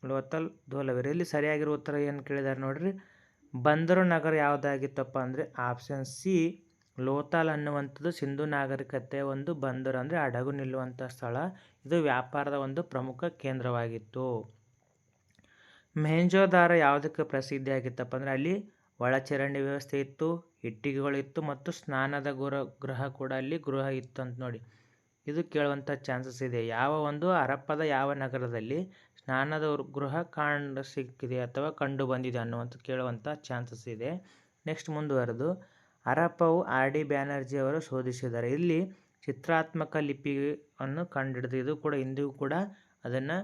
ಲೋಥಾಲ್, ಧೋಲವಿರ. ಇಲ್ಲಿ ಸರಿಯಾಗಿರೋ ಉತ್ತರ ಏನು ಕೇಳಿದ್ದಾರೆ ನೋಡ್ರಿ. ಬಂದರು ನಗರ ಯಾವುದಾಗಿತ್ತಪ್ಪ ಅಂದರೆ ಆಪ್ಷನ್ ಸಿ ಲೋಥಾಲ್ ಅನ್ನುವಂಥದ್ದು ಸಿಂಧೂ ನಾಗರಿಕತೆಯ ಒಂದು ಬಂದರು, ಅಂದರೆ ಹಡಗು ನಿಲ್ಲುವಂಥ ಸ್ಥಳ. ಇದು ವ್ಯಾಪಾರದ ಒಂದು ಪ್ರಮುಖ ಕೇಂದ್ರವಾಗಿತ್ತು. ಮೊಹೆಂಜೊದಾರೋ ಯಾವುದಕ್ಕೆ ಪ್ರಸಿದ್ಧಿಯಾಗಿತ್ತಪ್ಪ ಅಂದರೆ ಅಲ್ಲಿ ಒಳಚರಂಡಿ ವ್ಯವಸ್ಥೆ ಇತ್ತು, ಇಟ್ಟಿಗೆಗಳಿತ್ತು ಮತ್ತು ಸ್ನಾನದ ಗೃಹ ಕೂಡ ಅಲ್ಲಿ ಗೃಹ ಇತ್ತು ಅಂತ ನೋಡಿ. ಇದು ಕೇಳುವಂಥ ಚಾನ್ಸಸ್ ಇದೆ. ಯಾವ ಒಂದು ಹರಪ್ಪದ ಯಾವ ನಗರದಲ್ಲಿ ಸ್ನಾನದ ಗೃಹ ಸಿಕ್ಕಿದೆ ಅಥವಾ ಕಂಡು ಬಂದಿದೆ ಅನ್ನುವಂಥ ಕೇಳುವಂಥ ಚಾನ್ಸಸ್ ಇದೆ. ನೆಕ್ಸ್ಟ್ ಮುಂದುವರೆದು, ಹರಪ್ಪವು R.D. ಬ್ಯಾನರ್ಜಿ ಅವರು ಶೋಧಿಸಿದ್ದಾರೆ. ಇಲ್ಲಿ ಚಿತ್ರಾತ್ಮಕ ಲಿಪಿಯನ್ನು ಕಂಡುಹಿಡಿದು ಇದು ಕೂಡ ಇಂದಿಗೂ ಕೂಡ ಅದನ್ನು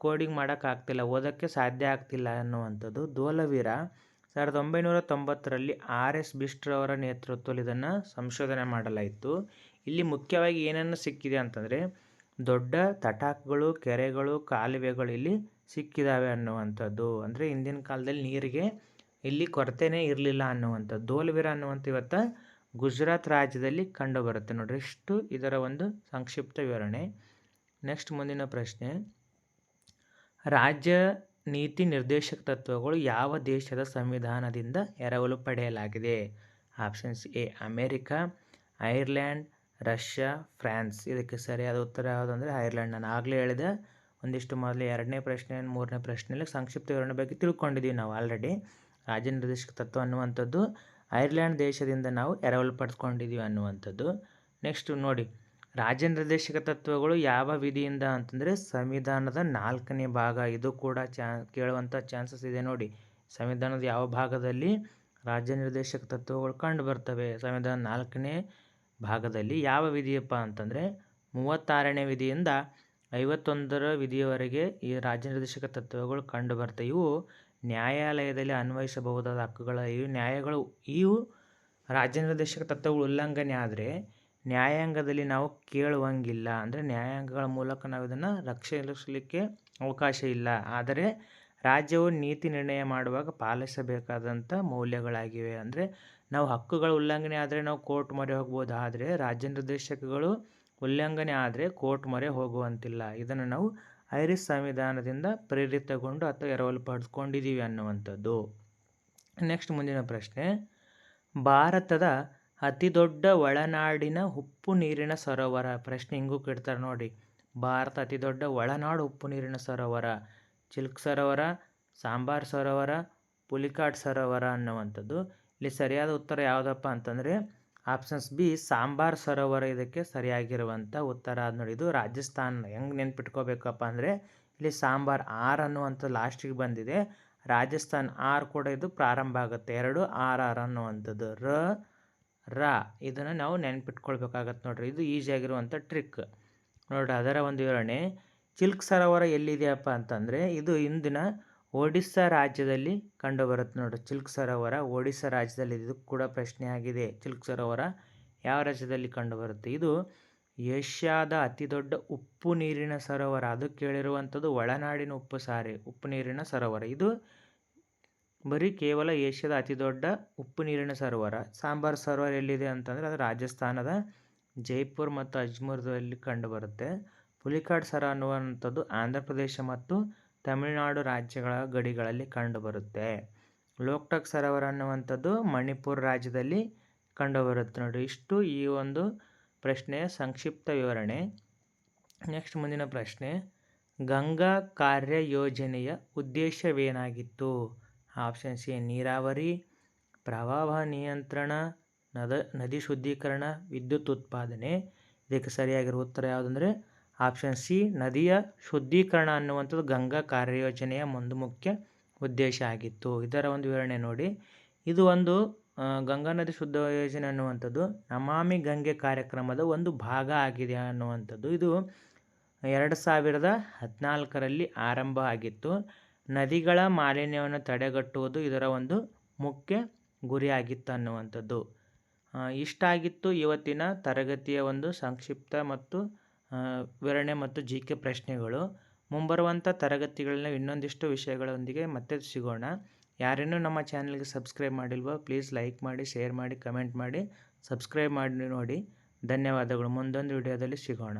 ಕೋಡಿಂಗ್ ಮಾಡೋಕ್ಕಾಗ್ತಿಲ್ಲ, ಓದೋಕ್ಕೆ ಸಾಧ್ಯ ಆಗ್ತಿಲ್ಲ ಅನ್ನುವಂಥದ್ದು. ಧೋಲವಿರ 1990ರಲ್ಲಿ R.S. ಬಿಸ್ಟ್ ಅವರ ನೇತೃತ್ವದಲ್ಲಿ ಇದನ್ನು ಸಂಶೋಧನೆ ಮಾಡಲಾಯಿತು. ಇಲ್ಲಿ ಮುಖ್ಯವಾಗಿ ಏನನ್ನು ಸಿಕ್ಕಿದೆ ಅಂತಂದರೆ ದೊಡ್ಡ ತಟಾಕಗಳು, ಕೆರೆಗಳು, ಕಾಲುವೆಗಳು ಇಲ್ಲಿ ಸಿಕ್ಕಿದ್ದಾವೆ ಅನ್ನುವಂಥದ್ದು. ಅಂದರೆ ಹಿಂದಿನ ಕಾಲದಲ್ಲಿ ನೀರಿಗೆ ಇಲ್ಲಿ ಕೊರತೆನೇ ಇರಲಿಲ್ಲ ಅನ್ನುವಂಥದ್ದು. ಧೋಲವಿರ ಅನ್ನುವಂಥ ಇವತ್ತು ಗುಜರಾತ್ ರಾಜ್ಯದಲ್ಲಿ ಕಂಡು ಬರುತ್ತೆ ನೋಡ್ರಿ. ಇಷ್ಟು ಇದರ ಒಂದು ಸಂಕ್ಷಿಪ್ತ ವಿವರಣೆ. ನೆಕ್ಸ್ಟ್ ಮುಂದಿನ ಪ್ರಶ್ನೆ, ರಾಜ್ಯ ನೀತಿ ನಿರ್ದೇಶಕ ತತ್ವಗಳು ಯಾವ ದೇಶದ ಸಂವಿಧಾನದಿಂದ ಎರವಲು ಪಡೆಯಲಾಗಿದೆ? Options A America, Ireland, Russia, France. ಇದಕ್ಕೆ ಸರಿಯಾದ ಉತ್ತರ ಯಾವುದು ಅಂದರೆ ಐರ್ಲ್ಯಾಂಡ್. ನಾನು ಆಗಲೇ ಹೇಳಿದೆ ಒಂದಿಷ್ಟು ಮೊದಲು 2ನೇ ಪ್ರಶ್ನೆ 3ನೇ ಪ್ರಶ್ನೆಯಲ್ಲಿ ಸಂಕ್ಷಿಪ್ತ ವಿವರಣೆ ಬಗ್ಗೆ ತಿಳ್ಕೊಂಡಿದ್ದೀವಿ ನಾವು ಆಲ್ರೆಡಿ. ರಾಜ್ಯ ನಿರ್ದೇಶಕ ತತ್ವ ಅನ್ನುವಂಥದ್ದು ಐರ್ಲ್ಯಾಂಡ್ ದೇಶದಿಂದ ನಾವು ಎರವಲು ಪಡೆದುಕೊಂಡಿದ್ದೀವಿ ಅನ್ನುವಂಥದ್ದು. ನೆಕ್ಸ್ಟ್ ನೋಡಿ, ರಾಜ್ಯ ನಿರ್ದೇಶಕ ತತ್ವಗಳು ಯಾವ ವಿಧಿಯಿಂದ ಅಂತಂದರೆ ಸಂವಿಧಾನದ 4ನೇ ಭಾಗ. ಇದು ಕೂಡ ಕೇಳುವಂಥ ಚಾನ್ಸಸ್ ಇದೆ ನೋಡಿ. ಸಂವಿಧಾನದ ಯಾವ ಭಾಗದಲ್ಲಿ ರಾಜ್ಯ ನಿರ್ದೇಶಕ ತತ್ವಗಳು ಕಂಡು ಬರ್ತವೆ? ಸಂವಿಧಾನ 4ನೇ ಭಾಗದಲ್ಲಿ. ಯಾವ ವಿಧಿಯಪ್ಪ ಅಂತಂದರೆ 36ನೇ ವಿಧಿಯಿಂದ 51ರ ವಿಧಿಯವರೆಗೆ ಈ ರಾಜ್ಯ ನಿರ್ದೇಶಕ ತತ್ವಗಳು ಕಂಡು ಬರ್ತವೆ. ಇವು ನ್ಯಾಯಾಲಯದಲ್ಲಿ ಅನ್ವಯಿಸಬಹುದಾದ ಹಕ್ಕುಗಳ ಇವು ರಾಜ್ಯ ನಿರ್ದೇಶಕ ತತ್ವಗಳು ಉಲ್ಲಂಘನೆ ಆದರೆ ನ್ಯಾಯಾಂಗದಲ್ಲಿ ನಾವು ಕೇಳುವಂಗಿಲ್ಲ. ಅಂದರೆ ನ್ಯಾಯಾಂಗಗಳ ಮೂಲಕ ನಾವು ಇದನ್ನು ರಕ್ಷಿಸಲಿಕ್ಕೆ ಅವಕಾಶ ಇಲ್ಲ. ಆದರೆ ರಾಜ್ಯವು ನೀತಿ ನಿರ್ಣಯ ಮಾಡುವಾಗ ಪಾಲಿಸಬೇಕಾದಂಥ ಮೌಲ್ಯಗಳಾಗಿವೆ. ಅಂದರೆ ನಾವು ಹಕ್ಕುಗಳ ಉಲ್ಲಂಘನೆ ಆದರೆ ನಾವು ಕೋರ್ಟ್ ಮೊರೆ ಹೋಗ್ಬೋದು, ಆದರೆ ರಾಜ್ಯ ನಿರ್ದೇಶಕಗಳು ಉಲ್ಲಂಘನೆ ಆದರೆ ಕೋರ್ಟ್ ಮೊರೆ ಹೋಗುವಂತಿಲ್ಲ. ಇದನ್ನು ನಾವು ಐರಿಷ್ ಸಂವಿಧಾನದಿಂದ ಪ್ರೇರಿತಗೊಂಡು ಅಥವಾ ಎರವಲು ಪಡೆದುಕೊಂಡಿದ್ದೀವಿ ಅನ್ನುವಂಥದ್ದು. ನೆಕ್ಸ್ಟ್ ಮುಂದಿನ ಪ್ರಶ್ನೆ, ಭಾರತದ ಅತಿ ದೊಡ್ಡ ಒಳನಾಡಿನ ಉಪ್ಪು ನೀರಿನ ಸರೋವರ. ಪ್ರಶ್ನೆ ಹಿಂಗೂ ಕೇಳ್ತಾರೆ ನೋಡಿ. ಭಾರತ ಅತಿ ದೊಡ್ಡ ಒಳನಾಡು ಉಪ್ಪು ನೀರಿನ ಸರೋವರ ಚಿಲ್ಕ್ ಸರೋವರ, ಸಾಂಬಾರ್ ಸರೋವರ, ಪುಲಿಕಾಟ್ ಸರೋವರ ಅನ್ನುವಂಥದ್ದು. ಇಲ್ಲಿ ಸರಿಯಾದ ಉತ್ತರ ಯಾವುದಪ್ಪ ಅಂತಂದರೆ ಆಪ್ಷನ್ಸ್ ಬಿ ಸಾಂಬಾರ್ ಸರೋವರ ಇದಕ್ಕೆ ಸರಿಯಾಗಿರುವಂಥ ಉತ್ತರ ಅದು ನೋಡಿ. ಇದು ರಾಜಸ್ಥಾನ. ಹೆಂಗೆ ನೆನ್ಪಿಟ್ಕೋಬೇಕಪ್ಪ ಅಂದರೆ ಇಲ್ಲಿ ಸಾಂಬಾರ್ ಆರ್ ಅನ್ನುವಂಥ ಲಾಸ್ಟಿಗೆ ಬಂದಿದೆ, ರಾಜಸ್ಥಾನ್ ಆರ್ ಕೂಡ ಇದು ಪ್ರಾರಂಭ ಆಗುತ್ತೆ. 2 RR ಅನ್ನುವಂಥದ್ದು. ರ ಇದನ್ನು ನಾವು ನೆನ್ಪಿಟ್ಕೊಳ್ಬೇಕಾಗತ್ತೆ ನೋಡ್ರಿ. ಇದು ಈಸಿಯಾಗಿರುವಂಥ ಟ್ರಿಕ್ ನೋಡ್ರಿ. ಅದರ ಒಂದು ವಿವರಣೆ, ಚಿಲ್ಕ್ ಸರೋವರ ಎಲ್ಲಿದೆಯಪ್ಪ ಅಂತಂದರೆ ಇದು ಇಂದಿನ ಒಡಿಸ್ಸಾ ರಾಜ್ಯದಲ್ಲಿ ಕಂಡುಬರುತ್ತೆ ನೋಡ್ರಿ. ಚಿಲ್ಕ್ ಸರೋವರ ಒಡಿಸ್ಸಾ ರಾಜ್ಯದಲ್ಲಿ. ಇದು ಕೂಡ ಪ್ರಶ್ನೆ ಆಗಿದೆ. ಚಿಲ್ಕ್ ಸರೋವರ ಯಾವ ರಾಜ್ಯದಲ್ಲಿ ಕಂಡುಬರುತ್ತೆ? ಇದು ಏಷ್ಯಾದ ಅತಿ ದೊಡ್ಡ ಉಪ್ಪು ನೀರಿನ ಸರೋವರ. ಅದು ಕೇಳಿರುವಂಥದ್ದು ಒಳನಾಡಿನ ಉಪ್ಪು ನೀರಿನ ಸರೋವರ. ಇದು ಬರೀ ಕೇವಲ ಏಷ್ಯಾದ ಅತಿ ದೊಡ್ಡ ಉಪ್ಪು ನೀರಿನ ಸರೋವರ. ಸಾಂಬಾರ್ ಸರೋವರ ಎಲ್ಲಿದೆ ಅಂತಂದರೆ ಅದು ರಾಜಸ್ಥಾನದ ಜೈಪುರ್ ಮತ್ತು ಅಜ್ಮೀರ್ದಲ್ಲಿ ಕಂಡುಬರುತ್ತೆ. ಪುಲಿಕಾಡ್ ಸರ ಅನ್ನುವಂಥದ್ದು ಆಂಧ್ರ ಪ್ರದೇಶ ಮತ್ತು ತಮಿಳುನಾಡು ರಾಜ್ಯಗಳ ಗಡಿಗಳಲ್ಲಿ ಕಂಡುಬರುತ್ತೆ. ಲೋಕ್ಟಾಕ್ ಸರೋವರ ಅನ್ನುವಂಥದ್ದು ಮಣಿಪುರ ರಾಜ್ಯದಲ್ಲಿ ಕಂಡುಬರುತ್ತೆ ನೋಡಿ. ಇಷ್ಟು ಈ ಒಂದು ಪ್ರಶ್ನೆಯ ಸಂಕ್ಷಿಪ್ತ ವಿವರಣೆ. ನೆಕ್ಸ್ಟ್ ಮುಂದಿನ ಪ್ರಶ್ನೆ, ಗಂಗಾ ಕಾರ್ಯ ಯೋಜನೆಯ ಉದ್ದೇಶವೇನಾಗಿತ್ತು? ಆಪ್ಷನ್ ಸಿ ನೀರಾವರಿ, ಪ್ರವಾಹ ನಿಯಂತ್ರಣ, ನದಿ ಶುದ್ಧೀಕರಣ, ವಿದ್ಯುತ್ ಉತ್ಪಾದನೆ. ಇದಕ್ಕೆ ಸರಿಯಾಗಿರೋ ಉತ್ತರ ಯಾವುದಂದರೆ ಆಪ್ಷನ್ ಸಿ, ನದಿಯ ಶುದ್ಧೀಕರಣ ಅನ್ನುವಂಥದ್ದು ಗಂಗಾ ಕಾರ್ಯಯೋಜನೆಯ ಒಂದು ಮುಖ್ಯ ಉದ್ದೇಶ ಆಗಿತ್ತು. ಇದರ ಒಂದು ವಿವರಣೆ ನೋಡಿ. ಇದು ಒಂದು ಗಂಗಾ ನದಿ ಶುದ್ಧ ಯೋಜನೆ ಅನ್ನುವಂಥದ್ದು ನಮಾಮಿ ಗಂಗೆ ಕಾರ್ಯಕ್ರಮದ ಒಂದು ಭಾಗ ಆಗಿದೆ ಅನ್ನುವಂಥದ್ದು. ಇದು 2014ರಲ್ಲಿ ಆರಂಭ ಆಗಿತ್ತು. ನದಿಗಳ ಮಾಲಿನ್ಯವನ್ನು ತಡೆಗಟ್ಟುವುದು ಇದರ ಒಂದು ಮುಖ್ಯ ಗುರಿಯಾಗಿತ್ತು ಅನ್ನುವಂಥದ್ದು. ಇಷ್ಟಾಗಿತ್ತು ಇವತ್ತಿನ ತರಗತಿಯ ಒಂದು ಸಂಕ್ಷಿಪ್ತ ಮತ್ತು ವಿವರಣೆ ಮತ್ತು GK ಪ್ರಶ್ನೆಗಳು. ಮುಂಬರುವಂಥ ತರಗತಿಗಳನ್ನ ಇನ್ನೊಂದಿಷ್ಟು ವಿಷಯಗಳೊಂದಿಗೆ ಮತ್ತೆ ಸಿಗೋಣ. ಯಾರೇನೂ ನಮ್ಮ ಚಾನಲ್ಗೆ ಸಬ್ಸ್ಕ್ರೈಬ್ ಮಾಡಿಲ್ವೋ ಪ್ಲೀಸ್ ಲೈಕ್ ಮಾಡಿ, ಶೇರ್ ಮಾಡಿ, ಕಮೆಂಟ್ ಮಾಡಿ, ಸಬ್ಸ್ಕ್ರೈಬ್ ಮಾಡಿ ನೋಡಿ. ಧನ್ಯವಾದಗಳು. ಮುಂದೊಂದು ವಿಡಿಯೋದಲ್ಲಿ ಸಿಗೋಣ.